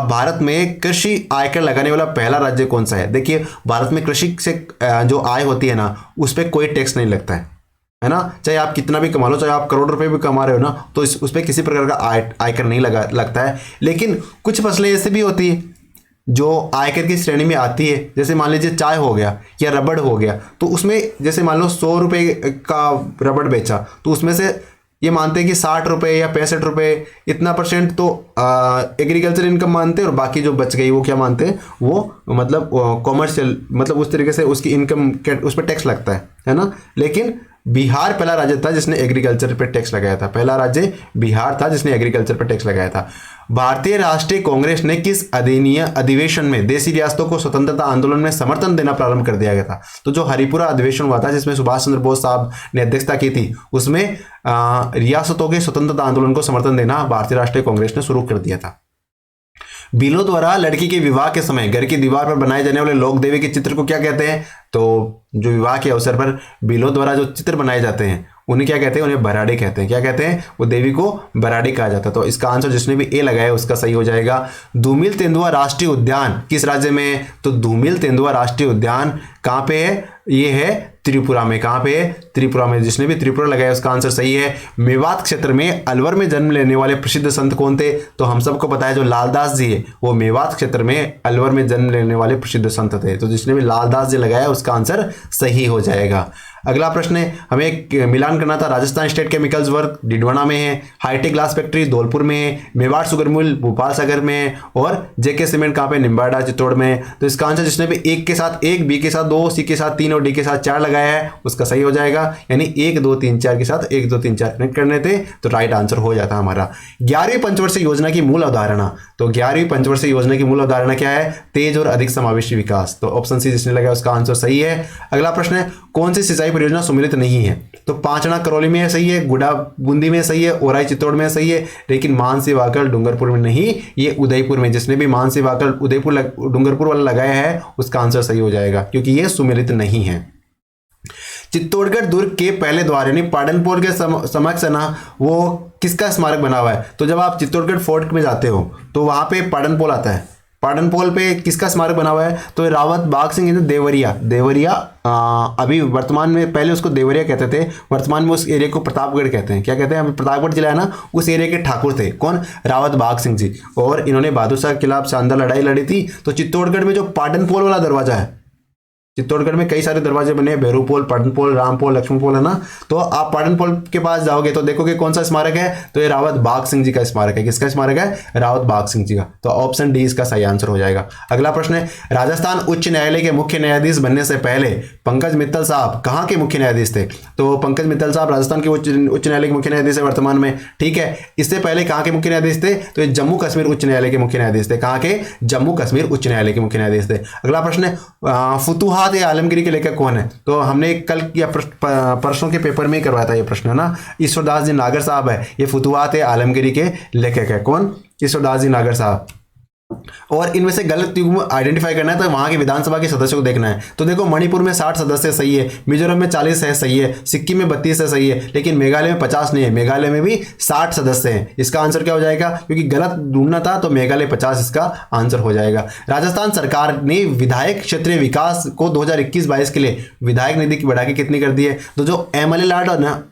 भारत में कृषि आयकर लगाने वाला पहला राज्य कौन सा है? देखिए, भारत में कृषि से जो आय होती है ना, उस पर कोई टैक्स नहीं लगता है ना। चाहे आप कितना भी कमा लो, चाहे आप करोड़ रुपए भी कमा रहे हो ना, तो उस पर किसी प्रकार का आयकर नहीं लगता है। लेकिन कुछ फसलें ऐसी भी होती है जो आयकर की श्रेणी में आती है। जैसे मान लीजिए चाय हो गया या रबड़ हो गया, तो उसमें जैसे मान लो 100 रुपये का रबड़ बेचा, तो उसमें से ये मानते हैं कि 60 रुपये या 65 रुपये इतना परसेंट तो एग्रीकल्चर इनकम मानते हैं, और बाकी जो बच गई वो क्या मानते हैं? वो मतलब कॉमर्शियल, मतलब उस तरीके से उसकी इनकम उस पर टैक्स लगता है ना। लेकिन बिहार पहला राज्य था जिसने एग्रीकल्चर पर टैक्स लगाया था। पहला राज्य बिहार था जिसने एग्रीकल्चर पर टैक्स लगाया था। भारतीय राष्ट्रीय कांग्रेस ने किस अधिवेशन में देशी रियासतों को स्वतंत्रता आंदोलन में समर्थन देना प्रारंभ कर दिया गया था? तो जो हरिपुरा अधिवेशन हुआ था जिसमें सुभाष चंद्र बोस साहब ने अध्यक्षता की थी, उसमें रियासतों के स्वतंत्रता आंदोलन को समर्थन देना भारतीय राष्ट्रीय कांग्रेस ने शुरू कर दिया था। बिलों द्वारा लड़की के विवाह के समय घर की दीवार पर बनाए जाने वाले लोक देवी के चित्र को क्या कहते हैं? तो जो विवाह के अवसर पर बिलों द्वारा जो चित्र बनाए जाते हैं उन्हें क्या कहते हैं? उन्हें बराड़ी कहते हैं। क्या कहते हैं? वो देवी को बराड़ी कहा जाता है। तो इसका आंसर जिसने भी ए लगाया उसका सही हो जाएगा। धूमिल तेंदुआ राष्ट्रीय उद्यान किस राज्य में है? तो धूमिल तेंदुआ राष्ट्रीय उद्यान कहाँ पे है? ये है त्रिपुरा में। कहाँ पे है? त्रिपुरा में। जिसने भी त्रिपुरा लगाया उसका आंसर सही है। मेवात क्षेत्र में अलवर में जन्म लेने वाले प्रसिद्ध संत कौन थे? तो हम सबको पता है जो लालदास जी है वो मेवात क्षेत्र में अलवर में जन्म लेने वाले प्रसिद्ध संत थे। तो जिसने भी लालदास जी लगाया उसका आंसर सही हो जाएगा। अगला प्रश्न है, हमें एक मिलान करना था। Rajasthan state chemicals work Didwana में है, हाईटेक ग्लास फैक्ट्री धौलपुर में है, मेवाड़ शुगर मिल भोपाल सागर में है, और जेके सीमेंट कहाँ पे, निम्बाड़ा चित्तौड़ में है। तो इसका आंसर जिसने भी एक के साथ एक, बी के साथ दो, सी के साथ तीन और डी के साथ चार लगाया है उसका सही हो जाएगा। यानी 1 2 3 4 के साथ 1 2 3 4 कनेक्ट करने थे तो राइट आंसर हो जाता हमारा। 11वीं पंचवर्षीय योजना की मूल अवधारणा, तो 11वीं पंचवर्षीय योजना की मूल अवधारणा क्या है, तेज और अधिक समावेशी विकास। तो ऑप्शन सी जिसने लगाया उसका आंसर सही है। अगला प्रश्न है, कौन सी सिंचाई परियोजना सुमेलित नहीं है, तो पांचना करौली में सही है, गुडा बूंदी में सही है, ओराई चित्तौड़ में सही है, लेकिन मानसी वाकल डूंगरपुर में नहीं, ये उदयपुर में। जिसने भी मानसी वाकल उदयपुर डूंगरपुर वाला लगाया है उसका आंसर सही हो जाएगा क्योंकि ये सुमेलित नहीं है। चित्तौड़गढ़ दुर्ग के पहले द्वार यानी पाटनपोल के समक्ष ना वो किसका स्मारक बना हुआ है, तो जब आप चित्तौड़गढ़ फोर्ट में जाते हो तो वहां पे पाटनपोल आता है, पाटनपोल पे किसका स्मारक बना हुआ है, तो रावत बाग सिंह देवरिया। अभी वर्तमान में, पहले उसको देवरिया कहते थे, वर्तमान में उस एरिया को प्रतापगढ़ कहते हैं। क्या कहते हैं, अभी प्रतापगढ़ जिला है ना, उस एरिया के ठाकुर थे कौन, रावत बाग सिंह जी, और इन्होंने बहादुर शाह के खिलाफ शानदार लड़ाई लड़ी थी। तो चित्तौड़गढ़ में जो पाटनपोल वाला दरवाजा है, चित्तौड़गढ़ में कई सारे दरवाजे बने हैं, भैरूपोल, पाटनपोल, रामपोल, लक्ष्मणपोल है ना, तो आप पाटनपोल के पास जाओगे तो देखोगे कौन सा स्मारक है, तो ये रावत बाग सिंह जी का स्मारक है। किसका स्मारक है, रावत बाग सिंह जी का। तो ऑप्शन डी इसका सही आंसर हो जाएगा। अगला प्रश्न है, राजस्थान उच्च न्यायालय के मुख्य न्यायाधीश बनने से पहले पंकज मित्तल साहब कहाँ के मुख्य न्यायाधीश थे, तो पंकज मित्तल साहब राजस्थान के उच्च न्यायालय के मुख्य न्यायाधीश है वर्तमान में, ठीक है। इससे पहले कहाँ के मुख्य न्यायाधीश थे, तो ये जम्मू कश्मीर उच्च न्यायालय के मुख्य न्यायाधीश थे। कहाँ के, जम्मू कश्मीर उच्च न्यायालय के मुख्य न्यायाधीश थे। अगला प्रश्न है, फुतुहात ए आलमगीरी के लेखक कौन है, तो हमने कल या परसों के पेपर में ही करवाया था ये प्रश्न है ना, ईश्वरदास जी नागर साहब है, ये फुतुहात ए आलमगीरी के लेखक है। कौन, ईश्वरदास जी नागर साहब। और इनमें से गलत युग्म आइडेंटिफाई करना है तो वहां के विधानसभा के सदस्यों को देखना है। तो देखो मणिपुर में 60 सदस्य सही है, मिजोरम में 40 है सही है, सिक्किम में 32 है सही है, लेकिन मेघालय में 50 नहीं है, मेघालय में भी 60 सदस्य हैं। इसका आंसर क्या हो जाएगा, क्योंकि गलत ढूंढना था तो मेघालय 50 इसका आंसर हो जाएगा। राजस्थान सरकार ने विधायक क्षेत्रीय विकास को 2021-22 के लिए विधायक निधि की बढ़ा के कितनी कर दी है, तो जो MLA लाड है ना,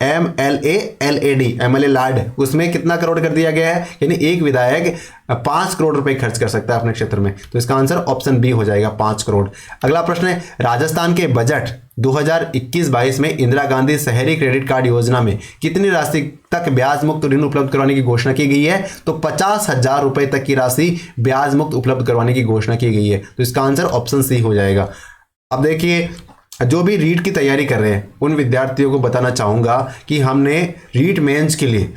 MLA लाड, उसमें कितना करोड़ कर दिया गया है, यानी एक विधायक 5 करोड़ रुपए खर्च कर सकता है अपने क्षेत्र में। तो इसका आंसर ऑप्शन बी हो जाएगा, 5 करोड़। अगला प्रश्न है, राजस्थान के बजट 2021-22 में इंदिरा गांधी शहरी क्रेडिट कार्ड योजना में कितनी राशि तक ब्याज मुक्त ऋण उपलब्ध करवाने की घोषणा की गई है, तो 50,000 रुपए तक की राशि ब्याज मुक्त उपलब्ध करवाने की घोषणा की गई है। तो इसका आंसर ऑप्शन सी हो जाएगा। अब देखिए, जो भी रीट की तैयारी कर रहे हैं उन विद्यार्थियों को बताना चाहूंगा कि हमने रीट मेंस के लिए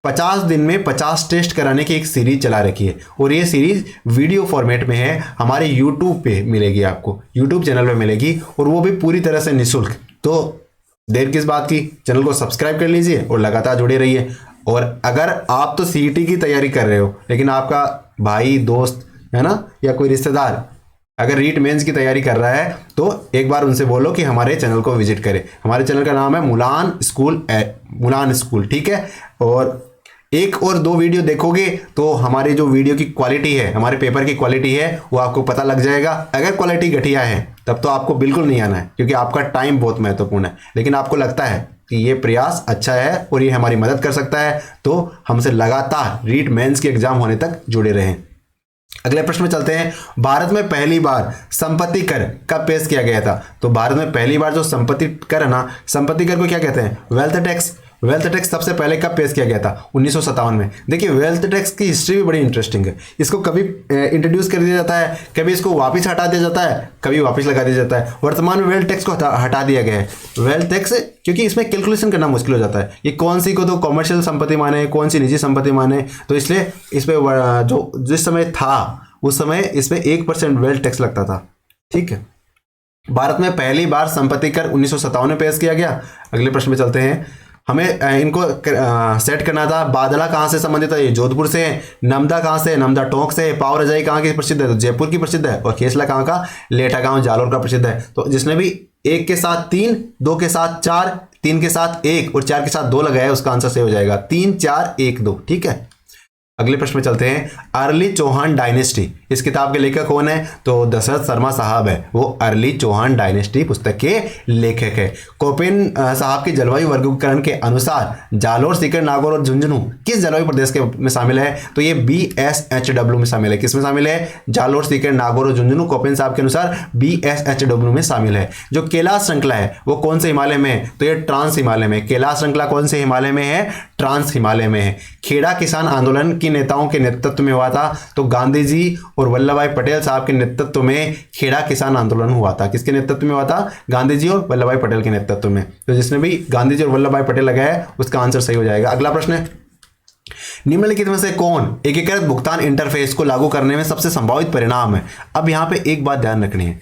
50 दिन में 50 टेस्ट कराने की एक सीरीज चला रखी है, और ये सीरीज वीडियो फॉर्मेट में है, हमारे यूट्यूब पे मिलेगी, आपको यूट्यूब चैनल पे मिलेगी, और वो भी पूरी तरह से निःशुल्क। तो देर किस बात की, चैनल को सब्सक्राइब कर लीजिए और लगातार जुड़े रहिए। और अगर आप तो सीईटी की तैयारी कर रहे हो, लेकिन आपका भाई दोस्त है ना, या कोई रिश्तेदार अगर रीट मेंस की तैयारी कर रहा है, तो एक बार उनसे बोलो कि हमारे चैनल को विजिट करें। हमारे चैनल का नाम है मुलान स्कूल, ठीक है। और 1 और 2 वीडियो देखोगे तो हमारे जो वीडियो की क्वालिटी है, हमारे पेपर की क्वालिटी है, वो आपको पता लग जाएगा। अगर क्वालिटी घटिया है तब तो आपको बिल्कुल नहीं आना है, क्योंकि आपका टाइम बहुत महत्वपूर्ण है। लेकिन आपको लगता है कि ये प्रयास अच्छा है और ये हमारी मदद कर सकता है, तो हमसे लगातार रीट मेंस के एग्जाम होने तक जुड़े रहें। अगले प्रश्न में चलते हैं, भारत में पहली बार संपत्ति कर कब पेश किया गया था, तो भारत में पहली बार जो संपत्ति कर है ना, संपत्ति कर को क्या कहते हैं, वेल्थ टैक्स। वेल्थ टैक्स सबसे पहले कब पेश किया गया था, 1957 में। देखिए वेल्थ टैक्स की हिस्ट्री भी बड़ी इंटरेस्टिंग है। इसको कभी इंट्रोड्यूस कर दिया जाता है, कभी इसको वापस हटा दिया जाता है, कभी वापस लगा दिया जाता है। वर्तमान में वेल्थ टैक्स को हटा दिया गया है। वेल्थ टैक्स क्योंकि इसमें कैलकुलेशन करना मुश्किल हो जाता है, ये कौन सी को तो कॉमर्शियल संपत्ति माने, कौन सी निजी संपत्ति माने, तो इसलिए इस पर जो जिस समय था उस समय इसमें 1% वेल्थ टैक्स लगता था, ठीक है। भारत में पहली बार संपत्ति कर 1957 में पेश किया गया। अगले प्रश्न में चलते हैं, हमें इनको सेट करना था। बादला कहाँ से संबंधित है, ये जोधपुर से है। नमदा कहाँ से है, नमदा टोंक से है। पाव रजाई कहाँ की प्रसिद्ध है, तो जयपुर की प्रसिद्ध है। और खेसला कहाँ का, लेठा गांव जालोर का प्रसिद्ध है। तो जिसने भी 1 के साथ 3, 2 के साथ 4, 3 के साथ 1 और 4 के साथ 2 लगाया है, उसका आंसर सही हो जाएगा 3 4 1 2, ठीक है। अगले प्रश्न में चलते हैं। अर्ली चौहान डायनेस्टी, इस किताब के लेखक कौन है? तो दशरथ शर्मा साहब है, वो अर्ली चौहान डायनेस्टी पुस्तक के लेखक है। कोपेन साहब के जलवायु वर्गीकरण के अनुसार जालोर, सीकर, नागौर और झुंझुनू किस जलवायु प्रदेश के में शामिल है? तो ये BSHW में शामिल है। किस में शामिल है? जालोर, सीकर, नागौर और झुंझुनू कोपेन साहब के अनुसार BSHW में शामिल है। जो कैलाश श्रृंखला है वो कौन से हिमालय में है? तो ये ट्रांस हिमालय में। कैलाश श्रृंखला कौन से हिमालय में है? ट्रांस हिमालय में है। खेड़ा किसान आंदोलन की नेताओं के नेतृत्व में हुआ था? तो गांधी जी और वल्लभ भाई पटेल साहब के नेतृत्व में खेड़ा किसान आंदोलन हुआ था। किसके नेतृत्व में हुआ था? गांधी जी और वल्लभ भाई पटेल के नेतृत्व में। तो जिसने भी गांधी जी और वल्लभ भाई पटेल लगाया है उसका आंसर सही हो जाएगा। अगला प्रश्न है, निम्नलिखित में से कौन एकीकृत भुगतान इंटरफेस को लागू करने में सबसे संभावित परिणाम है? अब यहां पे एक बात ध्यान रखनी है,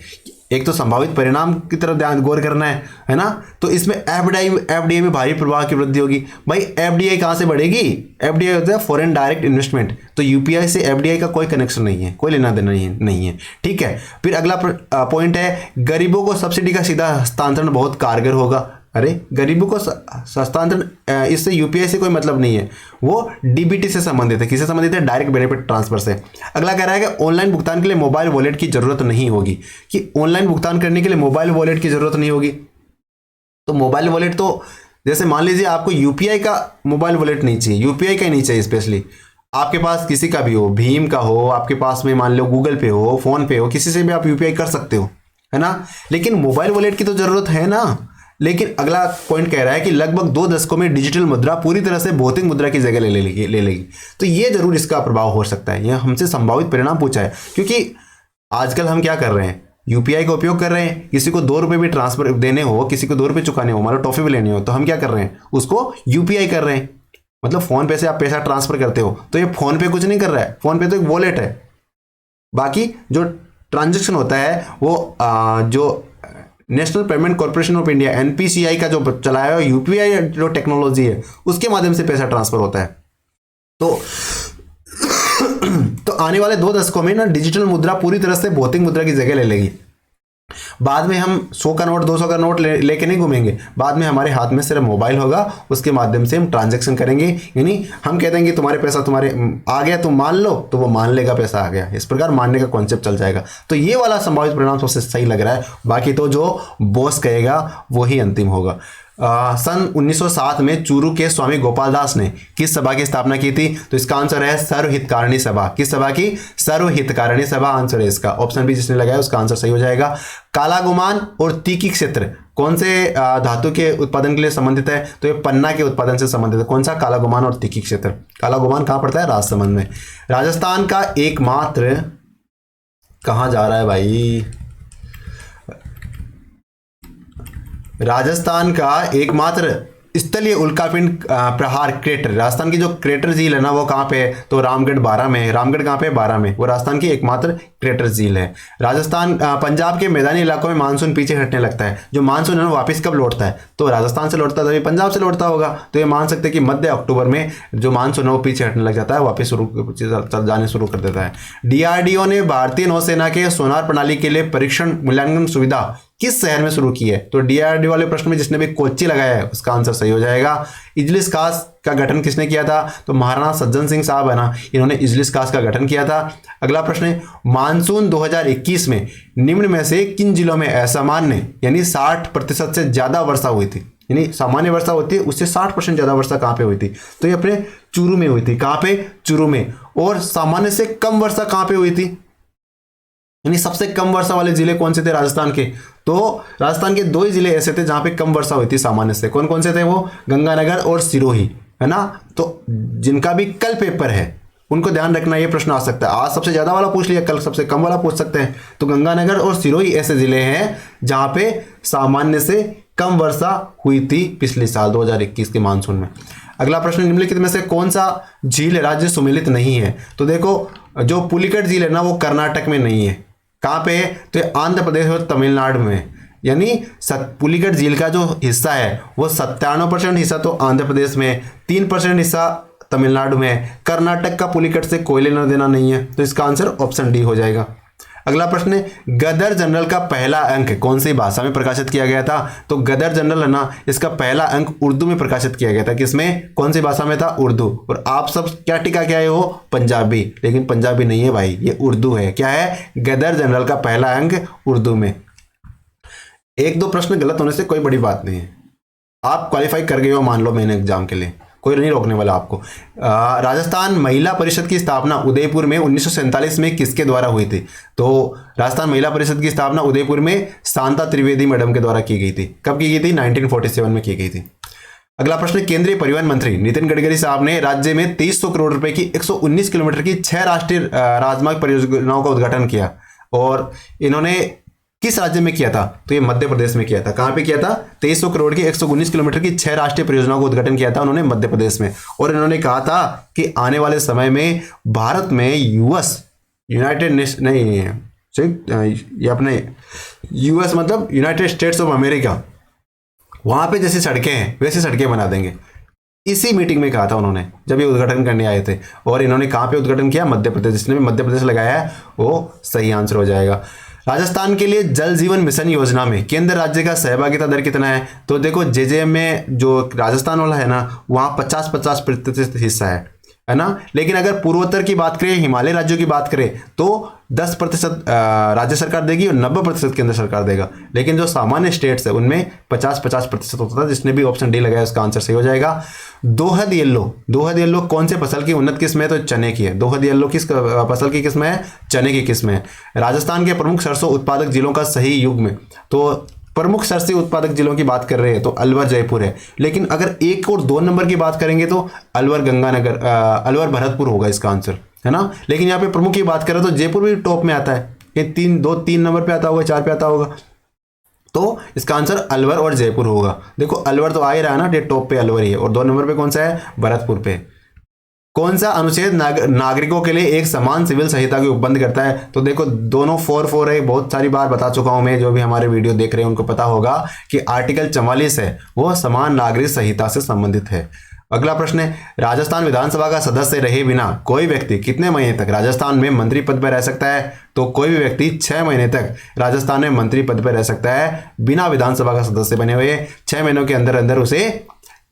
एक तो संभावित परिणाम की तरफ ध्यान गौर करना है ना। तो इसमें एफडीआई में भारी प्रवाह की वृद्धि होगी। भाई एफडीआई कहां से बढ़ेगी? एफडीआई होता है फॉरेन डायरेक्ट इन्वेस्टमेंट, तो यूपीआई से एफडीआई का कोई कनेक्शन नहीं है, कोई लेना देना नहीं है। ठीक है, फिर अगला पॉइंट है, गरीबों को सब्सिडी का सीधा हस्तांतरण बहुत कारगर होगा। अरे गरीबों को हस्तांतरण, इससे यूपीआई से कोई मतलब नहीं है, वो डीबीटी से संबंधित है। किससे संबंधित है? डायरेक्ट बेनिफिट ट्रांसफर से। अगला कह रहा है कि ऑनलाइन भुगतान के लिए मोबाइल वॉलेट की जरूरत नहीं होगी, कि ऑनलाइन भुगतान करने के लिए मोबाइल वॉलेट की जरूरत नहीं होगी। तो मोबाइल वॉलेट तो जैसे मान लीजिए आपको यूपीआई का मोबाइल वॉलेट नहीं चाहिए, यूपीआई का ही नहीं चाहिए स्पेशली, आपके पास किसी का भी हो, भीम का हो, आपके पास में मान लो गूगल पे हो, फोन पे हो, किसी से भी आप यूपीआई कर सकते हो, है ना। लेकिन मोबाइल वॉलेट की तो जरूरत है ना। लेकिन अगला पॉइंट कह रहा है कि लगभग 2 दशकों में डिजिटल मुद्रा पूरी तरह से भौतिक मुद्रा की जगह ले लेगी। तो ये जरूर इसका प्रभाव हो सकता है। यह हमसे संभावित परिणाम पूछा है, क्योंकि आजकल हम क्या कर रहे हैं? यूपीआई का उपयोग कर रहे हैं। किसी को 2 रुपये भी ट्रांसफर देने हो, किसी को 2 रुपये चुकाने हो, मान लो टॉफी भी लेनी हो, तो हम क्या कर रहे हैं? उसको यूपीआई कर रहे हैं। मतलब फोन पे से आप पैसा ट्रांसफर करते हो, तो ये फोन पे कुछ नहीं कर रहा है, फोन पे तो एक वॉलेट है। बाकी जो ट्रांजेक्शन होता है वो जो national payment corporation of India NPCI का जो चलाया है यूपीआई जो टेक्नोलॉजी है उसके माध्यम से पैसा ट्रांसफर होता है। तो आने वाले 2 दशकों में ना डिजिटल मुद्रा पूरी तरह से भौतिक मुद्रा की जगह ले लेगी। बाद में हम 100 का नोट 200 का नोट लेके नहीं घूमेंगे, बाद में हमारे हाथ में सिर्फ मोबाइल होगा, उसके माध्यम से हम ट्रांजैक्शन करेंगे। यानी हम कह देंगे तुम्हारे पैसा तुम्हारे आ गया, तुम मान लो, तो वो मान लेगा पैसा आ गया। इस प्रकार मानने का कॉन्सेप्ट चल जाएगा। तो ये वाला संभावित परिणाम सबसे सही लग रहा है। बाकी तो जो बॉस कहेगा वही अंतिम होगा। सन 1907 में चूरू के स्वामी गोपाल दास ने किस सभा की स्थापना की थी? तो इसका आंसर है सर्वहितकारिणी सभा। किस सभा की? सर्वहितकारिणी सभा आंसर है इसका। ऑप्शन बी जिसने लगाया उसका आंसर सही हो जाएगा। काला गुमान और तीखी क्षेत्र कौन से धातु के उत्पादन के लिए संबंधित है? तो ये पन्ना के उत्पादन से संबंधित है। कौन सा? काला गुमान और तीखी क्षेत्र। काला गुमान कहां पड़ता है? राजसमंद में। राजस्थान का एकमात्र, कहां जा रहा है भाई? राजस्थान का एकमात्र स्थलीय उल्कापिंड प्रहार क्रेटर, राजस्थान की जो क्रेटर झील है ना वो कहाँ पे है? तो रामगढ़ 12 में है। रामगढ़ कहाँ पे? 12 में। वो राजस्थान की एकमात्र क्रेटर झील है। राजस्थान पंजाब के मैदानी इलाकों में मानसून पीछे हटने लगता है। जो मानसून है ना वापस कब लौटता है? तो राजस्थान से लौटता है, तभी पंजाब से लौटता होगा। तो ये मान सकते हैं कि मध्य अक्टूबर में जो मानसून है वो पीछे हटने लग जाता है, वापस जाने शुरू कर देता है। डीआरडीओ ने भारतीय नौसेना के सोनार प्रणाली के लिए परीक्षण मूल्यांकन सुविधा किस शहर में शुरू की है? तो डीआरडीओ वाले प्रश्न में जिसने भी कोच्चि लगाया है उसका आंसर सही हो जाएगा। इजलिस कास का गठन किसने किया था? तो महाराणा सज्जन सिंह साहब है ना, इन्होंने इजलिस कास का गठन किया था। अगला प्रश्न है, मानसून 2021 में निम्न में से किन जिलों में असामान्य यानी 60% से ज्यादा वर्षा हुई थी? यानी सामान्य वर्षा होती है उससे 60% ज्यादा वर्षा कहां पे हुई थी? तो ये अपने चूरू में हुई थी। कहां पे? चूरू में। और सामान्य से कम वर्षा कहां पे हुई थी? यानी सबसे कम वर्षा वाले जिले कौन से थे राजस्थान के? तो राजस्थान के 2 ही जिले ऐसे थे जहां पे कम वर्षा हुई थी सामान्य से। कौन कौन से थे वो? गंगानगर और सिरोही, है ना। तो जिनका भी कल पेपर है उनको ध्यान रखना, ये प्रश्न आ सकता है। आज सबसे ज्यादा वाला पूछ लिया, कल सबसे कम वाला पूछ सकते हैं। तो गंगानगर और सिरोही ऐसे जिले हैं जहां पे सामान्य से कम वर्षा हुई थी पिछले साल 2021 के मानसून में। अगला प्रश्न, निम्नलिखित में से कौन सा झील राज्य सुमेलित नहीं है? तो देखो जो पुलिकट झील है ना वो कर्नाटक में नहीं है। कहां पे है? तो आंध्र प्रदेश और तमिलनाडु में। यानी पुलिकट झील का जो हिस्सा है वो 97% हिस्सा तो आंध्र प्रदेश में, 3% हिस्सा तमिलनाडु में। कर्नाटक का पुलिकट से कोई लेना देना नहीं है। तो इसका आंसर ऑप्शन डी हो जाएगा। अगला प्रश्न है, गदर जनरल का पहला अंक कौन सी भाषा में प्रकाशित किया गया था? तो गदर जनरल है ना, इसका पहला अंक उर्दू में प्रकाशित किया गया था। किसमें, कौन सी भाषा में था? उर्दू। और आप सब क्या टिका के आए हो? पंजाबी। लेकिन पंजाबी नहीं है भाई, ये उर्दू है। क्या है? गदर जनरल का पहला अंक उर्दू में। एक दो प्रश्न गलत होने से कोई बड़ी बात नहीं है, आप क्वालिफाई कर गए हो मान लो मेन एग्जाम के लिए, कोई नहीं रोकने वाला आपको। राजस्थान महिला परिषद की स्थापना उदयपुर में 1947 में किसके द्वारा हुई थी? तो राजस्थान महिला परिषद की स्थापना उदयपुर में शांता त्रिवेदी मैडम के द्वारा की गई थी। कब की गई थी? 1947 में की गई थी। अगला प्रश्न, केंद्रीय परिवहन मंत्री नितिन गडकरी साहब ने राज्य में 2300 करोड़ रुपए की 119 किलोमीटर की 6 राष्ट्रीय राजमार्ग परियोजनाओं का उद्घाटन किया। और इन्होंने किस राज्य में किया था? तो ये मध्य प्रदेश में किया था। कहां पे किया था? 2300 करोड़ की 119 किलोमीटर की 6 राष्ट्रीय परियोजनाओं का उद्घाटन किया था उन्होंने मध्य प्रदेश में। और इन्होंने कहा था कि आने वाले समय में भारत में यूनाइटेड नेशन नहीं, ये अपने यूएस मतलब यूनाइटेड स्टेट्स ऑफ अमेरिका, वहां पे जैसी सड़कें हैं वैसी सड़कें बना देंगे। इसी मीटिंग में कहा था उन्होंने जब ये उद्घाटन करने आए थे। और इन्होंने कहां पे उद्घाटन किया? मध्य प्रदेश। जिसने भी मध्य प्रदेश लगाया है वो सही आंसर हो जाएगा। राजस्थान के लिए जल जीवन मिशन योजना में केंद्र राज्य का सहभागिता दर कितना है? तो देखो जेजेएम में जो राजस्थान वाला है ना, वहां 50-50% हिस्सा है ना। लेकिन अगर पूर्वोत्तर की बात करें, हिमालय राज्यों की बात करें, तो 10% राज्य सरकार देगी और 90% केंद्र सरकार देगा। लेकिन जो सामान्य स्टेट्स है उनमें 50-50% होता था। जिसने भी ऑप्शन डी लगाया उसका आंसर सही हो जाएगा। दोहद येल्लो कौन से फसल की उन्नत किस्म है? तो चने की है। दोहद येल्लो किस फसल की किस्म है? चने की किस्म है। राजस्थान के प्रमुख सरसों उत्पादक जिलों का सही युग्म, तो प्रमुख सरसों उत्पादक जिलों की बात कर रहे हैं तो अलवर जयपुर है। लेकिन अगर 1 और 2 नंबर की बात करेंगे तो अलवर गंगानगर, अलवर भरतपुर होगा इसका आंसर, है ना। लेकिन यहाँ पे प्रमुख की बात करें तो जयपुर भी टॉप में आता है। ये 3 नंबर पे आता होगा, 4 पे आता होगा। तो इसका आंसर अलवर और जयपुर होगा। देखो अलवर तो आ ही रहा है ना, ये टॉप पे अलवर ही है। और 2 नंबर पे कौन सा है? भरतपुर पे। कौन सा अनुच्छेद नागरिकों के लिए एक समान सिविल संहिता की उपबंध करता है? तो देखो दोनों 4 है, बहुत सारी बार बता चुका हूं मैं, जो भी हमारे वीडियो देख रहे हैं उनको पता होगा कि आर्टिकल 44 है वो समान नागरिक संहिता से संबंधित है। अगला प्रश्न है, राजस्थान विधानसभा का सदस्य रहे बिना कोई व्यक्ति कितने महीने तक राजस्थान में मंत्री पद पर रह सकता है? तो कोई भी व्यक्ति 6 महीने तक राजस्थान में मंत्री पद पर रह सकता है बिना विधानसभा का सदस्य बने हुए। 6 महीनों के अंदर अंदर उसे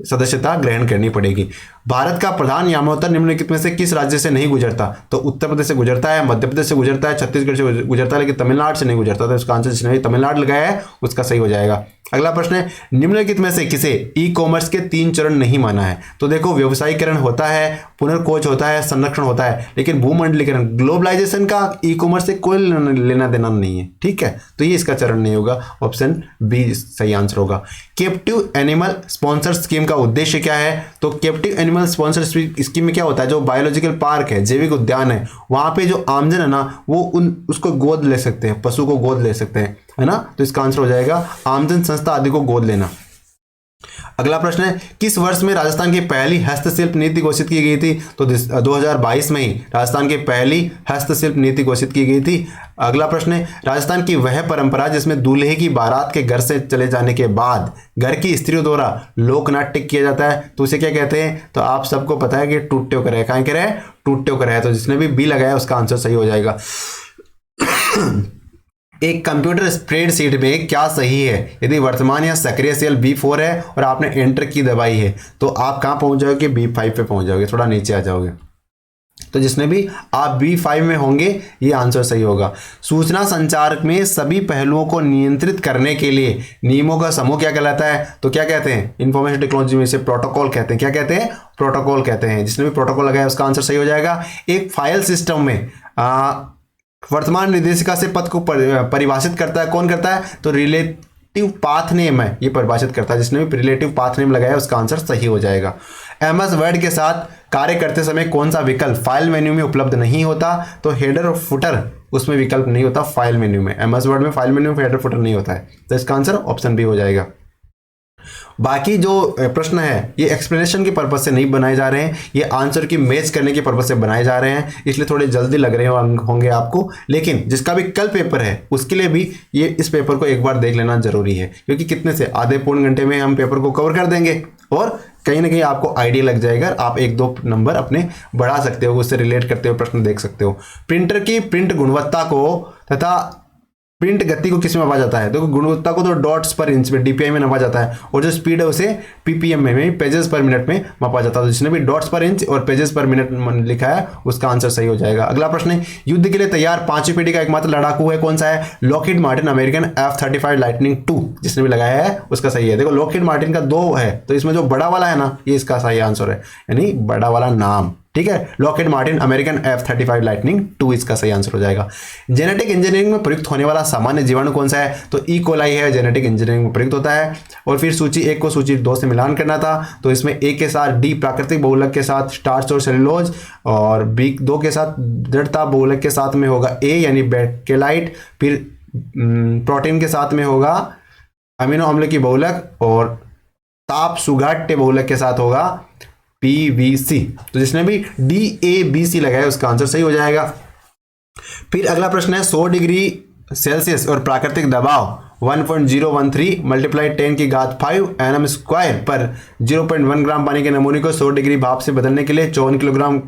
सदस्यता ग्रहण करनी पड़ेगी। भारत का प्रधान यामोत्तर निम्नलिखित में से किस राज्य से नहीं गुजरता? तो उत्तर प्रदेश से गुजरता है, मध्य प्रदेश से गुजरता है, छत्तीसगढ़ से गुजरता है, लेकिन तमिलनाडु से नहीं गुजरता। तो इसका आंसर जिसने तमिलनाडु लगाया है उसका सही हो जाएगा। अगला प्रश्न है, निम्नलिखित में से किसे ई कॉमर्स के 3 चरण नहीं माना है? तो देखो व्यवसायीकरण होता है, पुनर्खोज होता है, संरक्षण होता है, लेकिन भूमंडलीकरण ग्लोबलाइजेशन का ई कॉमर्स से कोई लेना देना नहीं है, ठीक है। तो ये इसका चरण नहीं होगा, ऑप्शन बी सही आंसर होगा। कैप्टिव एनिमल स्पॉन्सर स्कीम का उद्देश्य क्या है? तो कैप्टिव एनिमल स्पॉन्सर स्कीम में क्या होता है, जो बायोलॉजिकल पार्क है, जैविक उद्यान है, वहां पे जो आमजन है ना वो उसको गोद ले सकते हैं, पशु को गोद ले सकते हैं, है ना। तो इसका आंसर हो जाएगा आमजन संस्था आदि को गोद लेना। अगला प्रश्न है, किस वर्ष में राजस्थान की पहली हस्तशिल्प नीति घोषित की गई थी? तो 2022 में ही राजस्थान की पहली हस्तशिल्प नीति घोषित की गई थी। अगला प्रश्न है, राजस्थान की वह परंपरा जिसमें दूल्हे की बारात के घर से चले जाने के बाद घर की स्त्रियों द्वारा लोकनाट्य किया जाता है, तो उसे क्या कहते हैं? तो आप सबको पता है कि टूट्यो करे, कहाँ करे? टूट्यो करे। तो जिसने भी बी लगाया उसका आंसर सही हो जाएगा। एक कंप्यूटर स्प्रेडशीट में क्या सही है? यदि वर्तमान या सक्रिय सेल B4 है और आपने एंटर की दबाई है तो आप कहां पहुंच जाओगे? B5 पे पहुंच जाओगे, थोड़ा नीचे आ जाओगे। तो जिसने भी आप B5 में होंगे ये आंसर सही होगा। सूचना संचार में सभी पहलुओं को नियंत्रित करने के लिए नियमों का समूह क्या कहलाता है? तो क्या कहते हैं? इंफॉर्मेशन टेक्नोलॉजी में इसे प्रोटोकॉल कहते हैं। क्या कहते हैं? प्रोटोकॉल कहते हैं। जिसने भी प्रोटोकॉल लगाया उसका आंसर सही हो जाएगा। एक फाइल सिस्टम में वर्तमान निर्देशिका से पथ को परिभाषित करता है, कौन करता है? तो रिलेटिव पाथ नेम है, ये परिभाषित करता है। जिसने भी रिलेटिव पाथ नेम लगाया उसका आंसर सही हो जाएगा। MS वर्ड के साथ कार्य करते समय कौन सा विकल्प फाइल मेन्यू में उपलब्ध नहीं होता? तो हेडर और फुटर उसमें विकल्प नहीं होता फाइल मेन्यू में। MS वर्ड में फाइल मेन्यू में हेडर फुटर नहीं होता है। तो इसका आंसर ऑप्शन बी हो जाएगा। बाकी जो प्रश्न है ये एक्सप्लेनेशन के पर्पज से नहीं बनाए जा रहे हैं, ये आंसर की मैच करने के पर्पज से बनाए जा रहे हैं, इसलिए थोड़े जल्दी लग रहे होंगे आपको। लेकिन जिसका भी कल पेपर है उसके लिए भी ये इस पेपर को एक बार देख लेना जरूरी है, क्योंकि कितने से आधे पौन घंटे में हम पेपर को कवर कर देंगे और कहीं ना कहीं आपको आइडिया लग जाएगा। आप 1-2 नंबर अपने बढ़ा सकते हो, उससे रिलेट करते हुए प्रश्न देख सकते हो। प्रिंटर की प्रिंट गुणवत्ता को तथा प्रिंट गति को किस में मापा जाता है? देखो गुणवत्ता को तो डॉट्स पर इंच में डीपीआई में नापा जाता है, और जो स्पीड है उसे पीपीएम में पेजेस पर मिनट में मापा जाता है। तो जिसने भी डॉट्स पर इंच और पेजेस पर मिनट लिखा है उसका आंसर सही हो जाएगा। अगला प्रश्न है, युद्ध के लिए तैयार 5वीं पीढ़ी का एकमात्र लड़ाकू है कौन सा है? Lockheed Martin American F-35 lightning 2 जिसने भी लगाया है उसका सही है। देखो लॉकहीड मार्टिन का 2 है, तो इसमें जो बड़ा वाला है ना ये इसका सही आंसर है, यानी बड़ा वाला नाम। ठीक है, Lockheed Martin American F-35 lightning 2 इसका सही आंसर हो जाएगा। जेनेटिक इंजीनियरिंग में प्रयुक्त होने वाला सामान्य जीवाणु कौन सा है? तो ई कोलाई है, जेनेटिक इंजीनियरिंग में प्रयुक्त होता है। और फिर सूची 1 को सूची 2 से मिलान करना था, तो इसमें ए के साथ डी प्राकृतिक बहुलक के साथ स्टार्च और सेलुलोज, और बी 2 के साथ दृढ़ता बहुलक के साथ में होगा ए यानी बेकेलाइट, फिर प्रोटीन के साथ में होगा अमीनो अम्ल की बहुलक, और ताप सुघाट्य बहुलक के साथ होगा PVC। तो जिसने भी DABC लगाया उसका आंसर सही हो जाएगा। फिर अगला प्रश्न है 100 डिग्री सेल्सियस और प्राकृतिक दबाव 1.013 मल्टीप्लाई 10 की घात 5 nm स्क्वायर पर 0.1 ग्राम पानी के नमूने को 100 डिग्री भाप से बदलने के लिए 54 किलोग्राम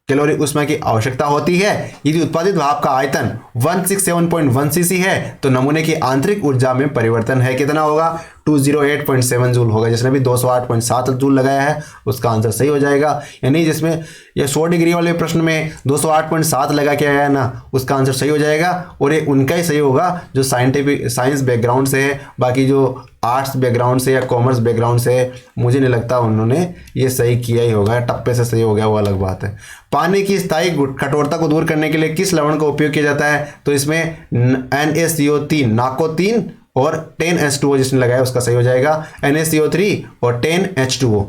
कैलोरी ऊष्मा की आवश्यकता होती है। यदि उत्पादित भाप का आयतन 167.1 cc है तो नमूने की आंतरिक ऊर्जा में परिवर्तन है कितना होगा? 208.7 जूल होगा। जिसने भी 208.7 जूल लगाया है उसका आंसर सही हो जाएगा। यानी जिसमें ये 100 डिग्री वाले प्रश्न में 208.7 लगा के आया है ना उसका आंसर सही हो जाएगा, और ये उनका ही सही होगा जो साइंस बैकग्राउंड से है। बाकी जो आर्ट्स बैकग्राउंड से या कॉमर्स बैकग्राउंड से मुझे नहीं लगता उन्होंने ये सही किया ही होगा, टप्पे से सही हो गया वो अलग बात है। पानी की स्थायी कठोरता को दूर करने के लिए किस लवण का उपयोग किया जाता है? तो इसमें NaCO3 नाको3 और 10H2O जिसने लगाया उसका सही हो जाएगा, NaCO3 और 10H2O।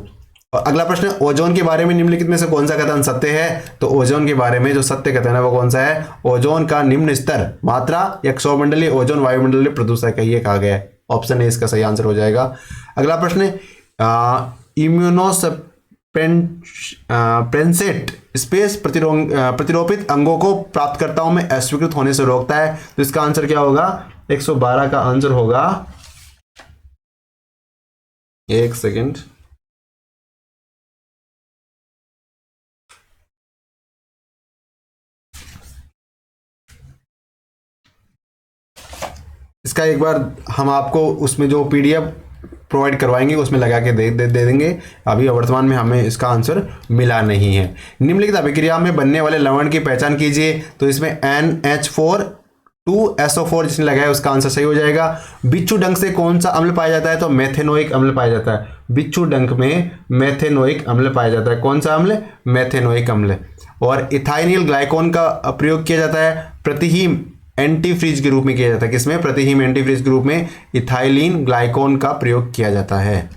और अगला प्रश्न है ओजोन के बारे में निम्नलिखित में से कौन सा कथन सत्य है? तो ओजोन के बारे में जो सत्य कथन है वो कौन सा है? ओजोन का निम्न स्तर मात्रा या सौमंडलीय ओजोन वायुमंडलीय प्रदूषक है, ये कहा गया है। ऑप्शन ए इसका सही आंसर हो जाएगा। अगला प्रश्न है इम्यूनोसप्रेसेंट स्पेस प्रतिरोपित अंगों को प्राप्तकर्ताओं में अस्वीकृत होने से रोकता है, तो इसका आंसर क्या होगा? 112 का आंसर होगा, एक सेकेंड, इसका एक बार हम आपको उसमें जो PDF प्रोवाइड करवाएंगे उसमें लगा के दे देंगे। अभी वर्तमान में हमें इसका आंसर मिला नहीं है। निम्नलिखित अभिक्रिया में बनने वाले लवण की पहचान कीजिए, तो इसमें NH4 2SO4 जिसने लगाया उसका आंसर सही हो जाएगा। बिच्छू डंक से कौन सा अम्ल पाया जाता है? तो मेथेनोइक अम्ल पाया जाता है। बिच्छू डंक में मेथेनोइक अम्ल पाया जाता है। कौन सा अम्ल? मेथेनोइक अम्ल। और इथाइनिल ग्लाइकोन का प्रयोग किया जाता है प्रतिहीम एंटीफ्रीज के रूप में किया जाता है। किसमें? प्रतिहीम एंटीफ्रीज के रूप में इथाइलिन ग्लाइकोन का प्रयोग किया जाता है।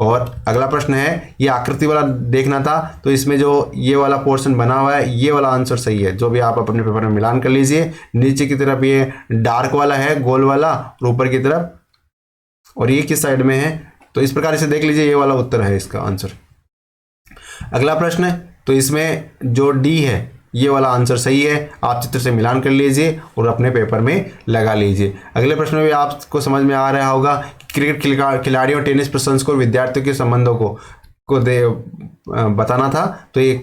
और अगला प्रश्न है, ये आकृति वाला देखना था, तो इसमें जो ये वाला पोर्शन बना हुआ है ये वाला आंसर सही है। जो भी आप अपने पेपर में मिलान कर लीजिए। नीचे की तरफ ये डार्क वाला है गोल वाला, और ऊपर की तरफ, और ये किस साइड में है, तो इस प्रकार इसे देख लीजिए, ये वाला उत्तर है इसका आंसर। अगला प्रश्न है, तो इसमें जो डी है ये वाला आंसर सही है। आप चित्र से मिलान कर लीजिए और अपने पेपर में लगा लीजिए। अगले प्रश्न में भी आपको समझ में आ रहा होगा कि क्रिकेट खिलाड़ियों और टेनिस प्रशंसकों और विद्यार्थियों के संबंधों को बताना था। तो ये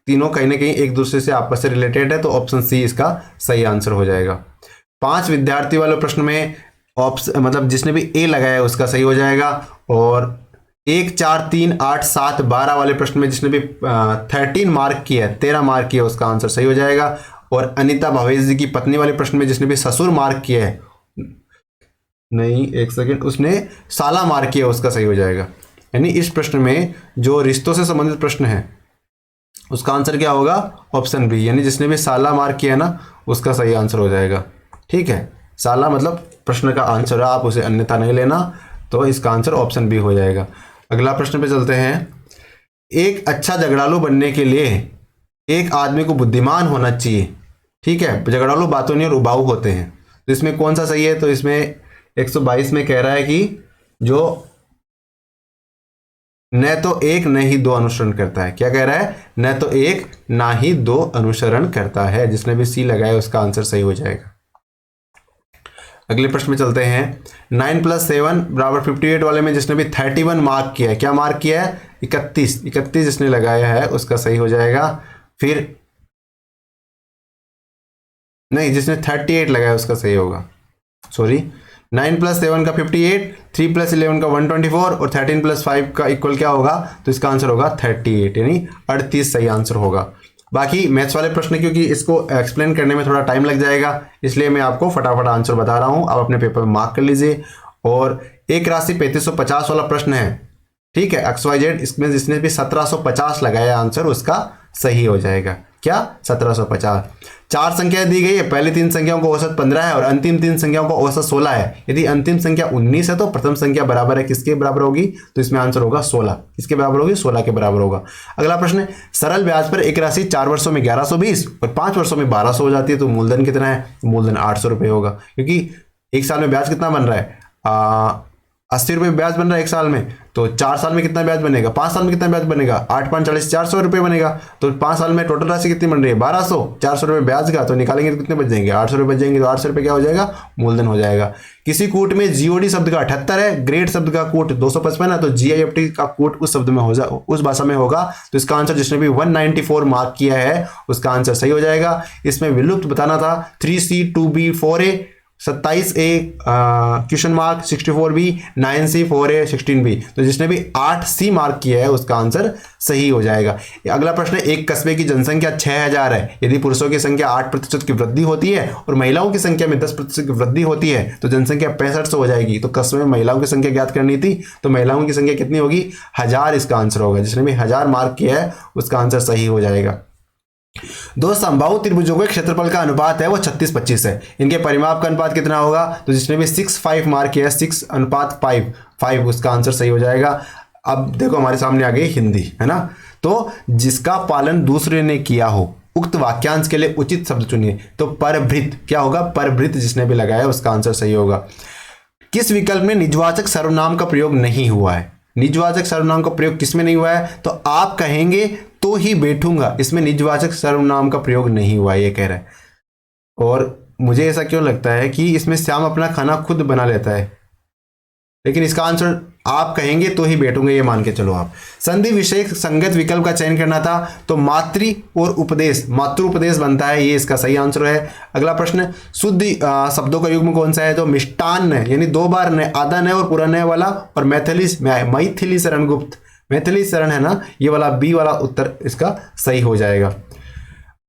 तीनों कहीं ना कहीं एक दूसरे से आपस से रिलेटेड है, तो ऑप्शन सी इसका सही आंसर हो जाएगा। 5 विद्यार्थी वाले प्रश्न में ऑप्शन मतलब जिसने भी ए लगाया है उसका सही हो जाएगा। और 1, 4, 3, 8, 7, 12 वाले प्रश्न में जिसने भी 13 मार्क किया है, 13 मार्क किया उसका आंसर सही हो जाएगा। और अनिता भावेश जी की पत्नी वाले प्रश्न में जिसने भी ससुर मार्क किया है, नहीं एक सेकेंड, उसने साला मार्क किया उसका सही हो जाएगा। यानी इस प्रश्न में जो रिश्तों से संबंधित प्रश्न है उसका आंसर क्या होगा? ऑप्शन बी, यानी जिसने भी साला मार्क किया ना उसका सही आंसर हो जाएगा। ठीक है, साला मतलब प्रश्न का आंसर है, आप उसे अन्यथा नहीं लेना, तो इसका आंसर ऑप्शन बी हो जाएगा। अगला प्रश्न पे चलते हैं। एक अच्छा झगड़ालू बनने के लिए एक आदमी को बुद्धिमान होना चाहिए। ठीक है, झगड़ालू बातों नहीं और उबाऊ होते हैं, तो इसमें कौन सा सही है? तो इसमें 122 में कह रहा है कि जो न तो एक न ही दो अनुसरण करता है। क्या कह रहा है? न तो एक ना ही दो अनुसरण करता है। जिसने भी सी लगाया उसका आंसर सही हो जाएगा। अगले प्रश्न में चलते हैं। 9 + 7 = 58 वाले में जिसने भी 31 मार्क किया है, क्या मार्क किया है? 31 जिसने लगाया है उसका सही हो जाएगा। फिर नहीं, जिसने 38 लगाया उसका सही होगा, सॉरी। 9 + 7 का 58, 3 + 11 का 124 और 13 + 5 का इक्वल क्या होगा, तो इसका आंसर होगा 38, यानी 38 सही आंसर होगा। बाकी मैथ्स वाले प्रश्न क्योंकि इसको एक्सप्लेन करने में थोड़ा टाइम लग जाएगा, इसलिए मैं आपको फटाफट आंसर बता रहा हूं। आप अपने पेपर में मार्क कर लीजिए। और एक राशि 3550 वाला प्रश्न है, ठीक है, XYZ, इसमें जिसने भी 1750 लगाया आंसर उसका सही हो जाएगा। क्या 1750। 4 संख्याएं दी गई है, पहली 3 संख्याओं का औसत 15 है और अंतिम 3 संख्याओं का औसत 16 है। यदि अंतिम संख्या 19 है तो प्रथम संख्या बराबर है, किसके बराबर होगी, तो इसमें आंसर होगा 16। किसके बराबर होगी, 16 के बराबर होगा। अगला प्रश्न, सरल ब्याज पर एक राशि 4 वर्षों में 1120 और 5 वर्षों में 1200 हो जाती है, तो मूलधन कितना है, मूलधन 800 रुपये होगा। क्योंकि एक साल में ब्याज कितना बन रहा है, 80 रुपये ब्याज बन रहा है एक साल में, तो 4 साल में कितना ब्याज बनेगा, 5 साल में कितना ब्याज बनेगा, 8 × 5 = 40, 400 रुपये बनेगा। तो 5 साल में टोटल राशि कितनी बन रही है, 1200, 400 रुपये ब्याज का, तो निकालेंगे तो कितने बच जाएंगे, 800 रुपये बच जाएंगे। तो 800 रुपये क्या हो जाएगा, मूलधन हो जाएगा। किसी कूट में जीओडी शब्द का 78 है, ग्रेड शब्द का कूट 255 है, तो GIFT का कूट उस शब्द में हो जाए, उस भाषा में होगा। तो इसका आंसर जिसने भी 194 मार्क किया है उसका आंसर सही हो जाएगा। इसमें विलुप्त बताना था 3C 2B 4A 27A question mark 64B 9C 4A 16B, तो जिसने भी 8C मार्क किया है उसका आंसर सही हो जाएगा। अगला प्रश्न, एक कस्बे की जनसंख्या 6000 है, यदि पुरुषों की संख्या 8% की वृद्धि होती है और महिलाओं की संख्या में 10% की वृद्धि होती है तो जनसंख्या 6500 हो जाएगी। तो कस्बे में महिलाओं की संख्या ज्ञात करनी थी, तो महिलाओं की संख्या कितनी होगी, 1000 इसका आंसर होगा। जिसने भी 1000 मार्क किया है उसका आंसर सही हो जाएगा। 2 समबाहु त्रिभुजों के क्षेत्रफल का अनुपात है वो 36-25 है, इनके परिमाप का अनुपात कितना होगा, तो जिसने भी 6:5 मार्क किया है, 6:5 उसका आंसर सही हो जाएगा। अब देखो हमारे सामने आ गई हिंदी, है ना, तो जिसका पालन दूसरे ने किया हो, उक्त वाक्यांश के लिए उचित शब्द चुनिए। तो परभृत क्या होगा, परभृत जिसने भी लगाया उसका आंसर सही होगा। किस विकल्प में निजवाचक सर्वनाम का प्रयोग नहीं हुआ है, निजवाचक सर्वनाम का प्रयोग किसमें नहीं हुआ है, तो आप कहेंगे तो ही बैठूंगा, इसमें निजवाचक सर्वनाम का प्रयोग नहीं हुआ ये कह रहा है। और मुझे ऐसा क्यों लगता है कि इसमें श्याम अपना खाना खुद बना लेता है, लेकिन इसका आंसर आप कहेंगे तो ही बैठूंगे ये मान के चलो आप। संधि विषयक संगत विकल्प का चयन करना था, तो मातृ और उपदेश, मातृ उपदेश बनता है, ये इसका सही आंसर है। अगला प्रश्न, शुद्ध शब्दों का युग्म कौन सा है, तो मिष्टान्न है, यानी 2 बार न, आधा न और पूरा न वाला, और मैथिली शरण गुप्त, मैथिली शरण है ना, ये वाला बी वाला उत्तर इसका सही हो जाएगा।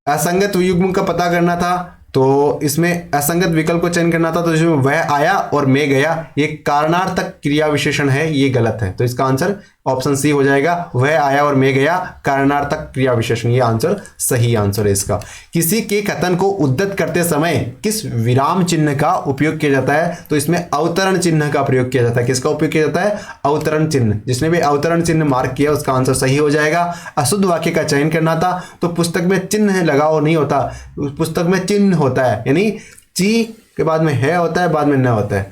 असंगत युग्म का पता करना था, तो इसमें असंगत विकल्प को चयन करना था, तो इसमें वह आया और मैं गया, ये कारणार्थक क्रिया विशेषण है, ये गलत है, तो इसका आंसर ऑप्शन सी हो जाएगा, वह आया और मैं गया कारणार्थक क्रिया विशेषण, ये आंसर सही आंसर है इसका। किसी के कथन को उद्धत करते समय किस विराम चिन्ह का उपयोग किया जाता है, तो इसमें अवतरण चिन्ह का प्रयोग किया जाता है। किसका उपयोग किया जाता है, अवतरण चिन्ह, जिसने भी अवतरण चिन्ह मार्क किया उसका आंसर सही हो जाएगा। अशुद्ध वाक्य का चयन करना था, तो पुस्तक में चिन्ह लगा और नहीं होता, पुस्तक में चिन्ह होता है, यानी ची के बाद में है होता है, बाद में न होता है,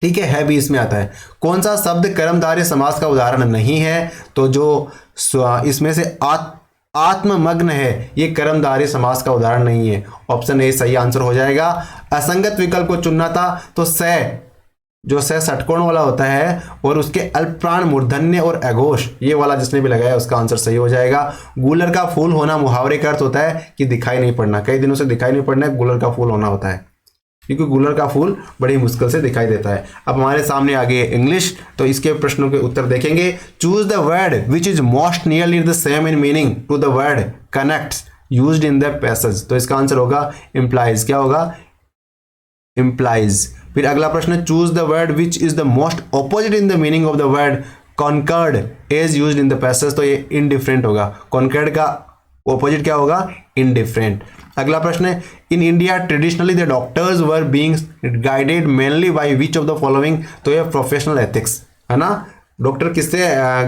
ठीक है भी इसमें आता है। कौन सा शब्द कर्मधारय समास का उदाहरण नहीं है, तो जो इसमें से आत्ममग्न है ये कर्मधारय समास का उदाहरण नहीं है, ऑप्शन ए सही आंसर हो जाएगा। असंगत विकल्प को चुनना था, तो जो षटकोण वाला होता है और उसके अल्पप्राण मूर्धन्य और अघोष, ये वाला जिसने भी लगाया उसका आंसर सही हो जाएगा। गूलर का फूल होना मुहावरे का अर्थ होता है कि दिखाई नहीं पड़ना, कई दिनों से दिखाई नहीं पड़ना है, गूलर का फूल होना होता है, क्योंकि गूलर का फूल बड़ी मुश्किल से दिखाई देता है। अब हमारे सामने आ गए इंग्लिश, तो इसके प्रश्नों के उत्तर देखेंगे। Choose the word which is most nearly the same in meaning to the word connects used in the passage, तो इसका आंसर होगा इम्प्लाइज, क्या होगा, इम्प्लाइज। फिर अगला प्रश्न, choose the word which is the most opposite in the meaning of the word concord as used in the passage, तो ये इनडिफरेंट होगा, कॉन्कर्ड का ऑपोजिट क्या होगा, इनडिफरेंट। अगला प्रश्न है, in India traditionally the doctors were being guided mainly by which of the following, तो ये प्रोफेशनल एथिक्स है ना, डॉक्टर किससे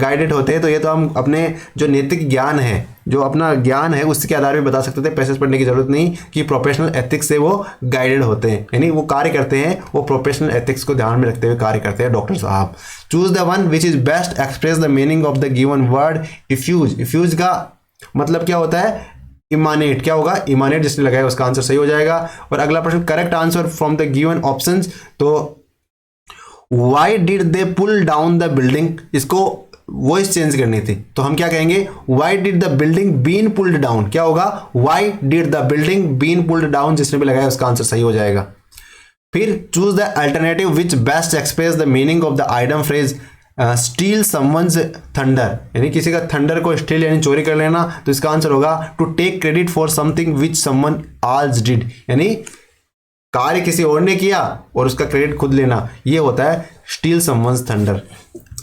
गाइडेड होते हैं, तो ये तो हम अपने जो नैतिक ज्ञान है, जो अपना ज्ञान है उसके आधार पर बता सकते थे, पैसेज पढ़ने की जरूरत नहीं कि प्रोफेशनल एथिक्स से वो गाइडेड होते हैं, यानी वो कार्य करते हैं, वो प्रोफेशनल एथिक्स को ध्यान में रखते हुए कार्य करते हैं डॉक्टर साहब। Choose the one which is best express the meaning of the given word effuse, effuse का मतलब क्या होता है, इमानेट, क्या होगा, इमानेट, जिसने लगाया उसका आंसर सही हो जाएगा। और अगला प्रश्न, correct answer from the given options, तो why did they pull down the building, इसको वॉइस चेंज करनी थी, तो हम क्या कहेंगे, why did the building been pulled down, क्या होगा, why did the building been pulled down, जिसने भी लगाया उसका आंसर सही हो जाएगा। फिर choose the alternative which best express the meaning of the item phrase steal someone's thunder, यानी किसी का थंडर को स्टील यानी चोरी कर लेना, तो इसका आंसर होगा to take credit for something which someone else did, यानी कार्य किसी और ने किया और उसका क्रेडिट खुद लेना, ये होता है स्टील समवंस थंडर।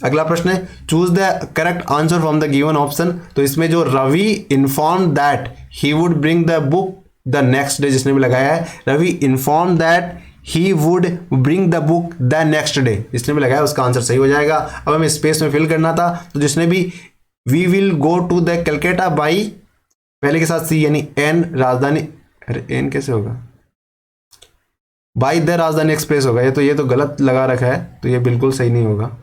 अगला प्रश्न है, choose the correct answer from the given option, तो इसमें जो Ravi inform that he would bring the book the next day, जिसने भी लगाया है Ravi inform that he would bring the book the next day, जिसने भी लगाया उसका आंसर सही हो जाएगा। अब हमें स्पेस में फिल करना था, तो जिसने भी we will go to the Calcutta by, पहले के साथ सी यानी एन राजधानी, अरे एन कैसे होगा, बाई द राजधानी एक्सप्रेस होगा, ये तो गलत लगा रखा है, तो ये बिल्कुल सही नहीं होगा।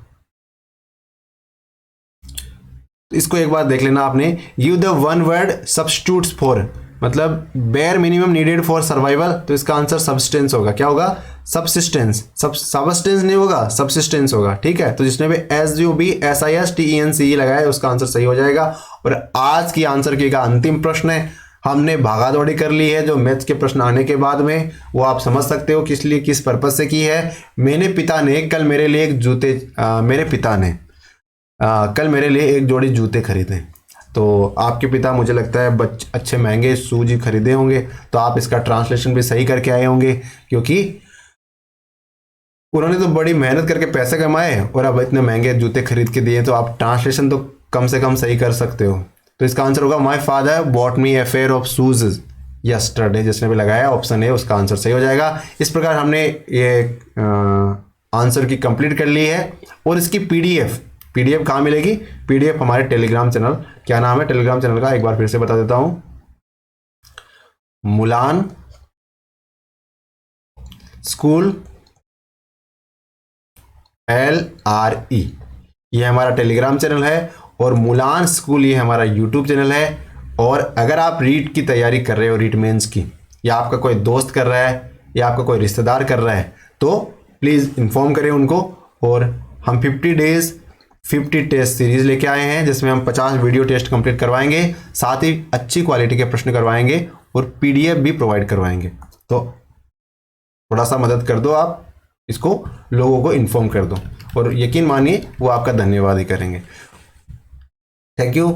इसको एक बार देख लेना आपने, give the one word substitutes for, मतलब bare minimum needed for survival, तो इसका आंसर सबसिस्टेंस होगा, क्या होगा, सबसिस्टेंस, सबसिस्टेंस नहीं होगा, सबसिस्टेंस होगा, ठीक है। तो जिसने भी SUBSISTENCE लगाया उसका आंसर सही हो जाएगा। और आज की आंसर की का अंतिम प्रश्न है, हमने भागा दौड़ी कर ली है, जो मैथ्स के प्रश्न आने के बाद में वो आप समझ सकते हो किस लिए, किस पर्पज से की है। मेरे पिता ने कल मेरे लिए एक जूते मेरे पिता ने कल मेरे लिए एक जोड़ी जूते खरीदे, तो आपके पिता मुझे लगता है अच्छे महंगे शूज ही खरीदे होंगे, तो आप इसका ट्रांसलेशन भी सही करके आए होंगे, क्योंकि उन्होंने तो बड़ी मेहनत करके पैसे कमाए और अब इतने महंगे जूते खरीद के दिए, तो आप ट्रांसलेशन तो कम से कम सही कर सकते हो। तो इसका आंसर होगा my father bot me a pair of shoes yesterday, जिसने भी लगाया ऑप्शन है उसका आंसर सही हो जाएगा। इस प्रकार हमने ये आंसर की कंप्लीट कर ली है। और इसकी पीडीएफ कहाँ मिलेगी, पीडीएफ हमारे टेलीग्राम चैनल, क्या नाम है टेलीग्राम चैनल का, एक बार फिर से बता देता हूं, मुलान स्कूल LRE, ये हमारा टेलीग्राम चैनल है, और मुलान स्कूल ये हमारा यूट्यूब चैनल है। और अगर आप रीट की तैयारी कर रहे हो, रीट मेंस की, या आपका कोई दोस्त कर रहा है या आपका कोई रिश्तेदार कर रहा है, तो प्लीज़ इन्फॉर्म करें उनको। और हम 50 डेज 50 टेस्ट सीरीज लेके आए हैं, जिसमें हम 50 वीडियो टेस्ट कंप्लीट करवाएंगे, साथ ही अच्छी क्वालिटी के प्रश्न करवाएंगे और PDF भी प्रोवाइड करवाएंगे। तो थोड़ा सा मदद कर दो, आप इसको लोगों को इन्फॉर्म कर दो, और यकीन मानिए वो आपका धन्यवाद ही करेंगे। थैंक यू,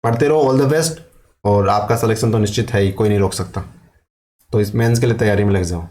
पढ़ते रहो, ऑल द बेस्ट। और आपका सिलेक्शन तो निश्चित है ही, कोई नहीं रोक सकता, तो इस मेंस के लिए तैयारी में लग जाओ।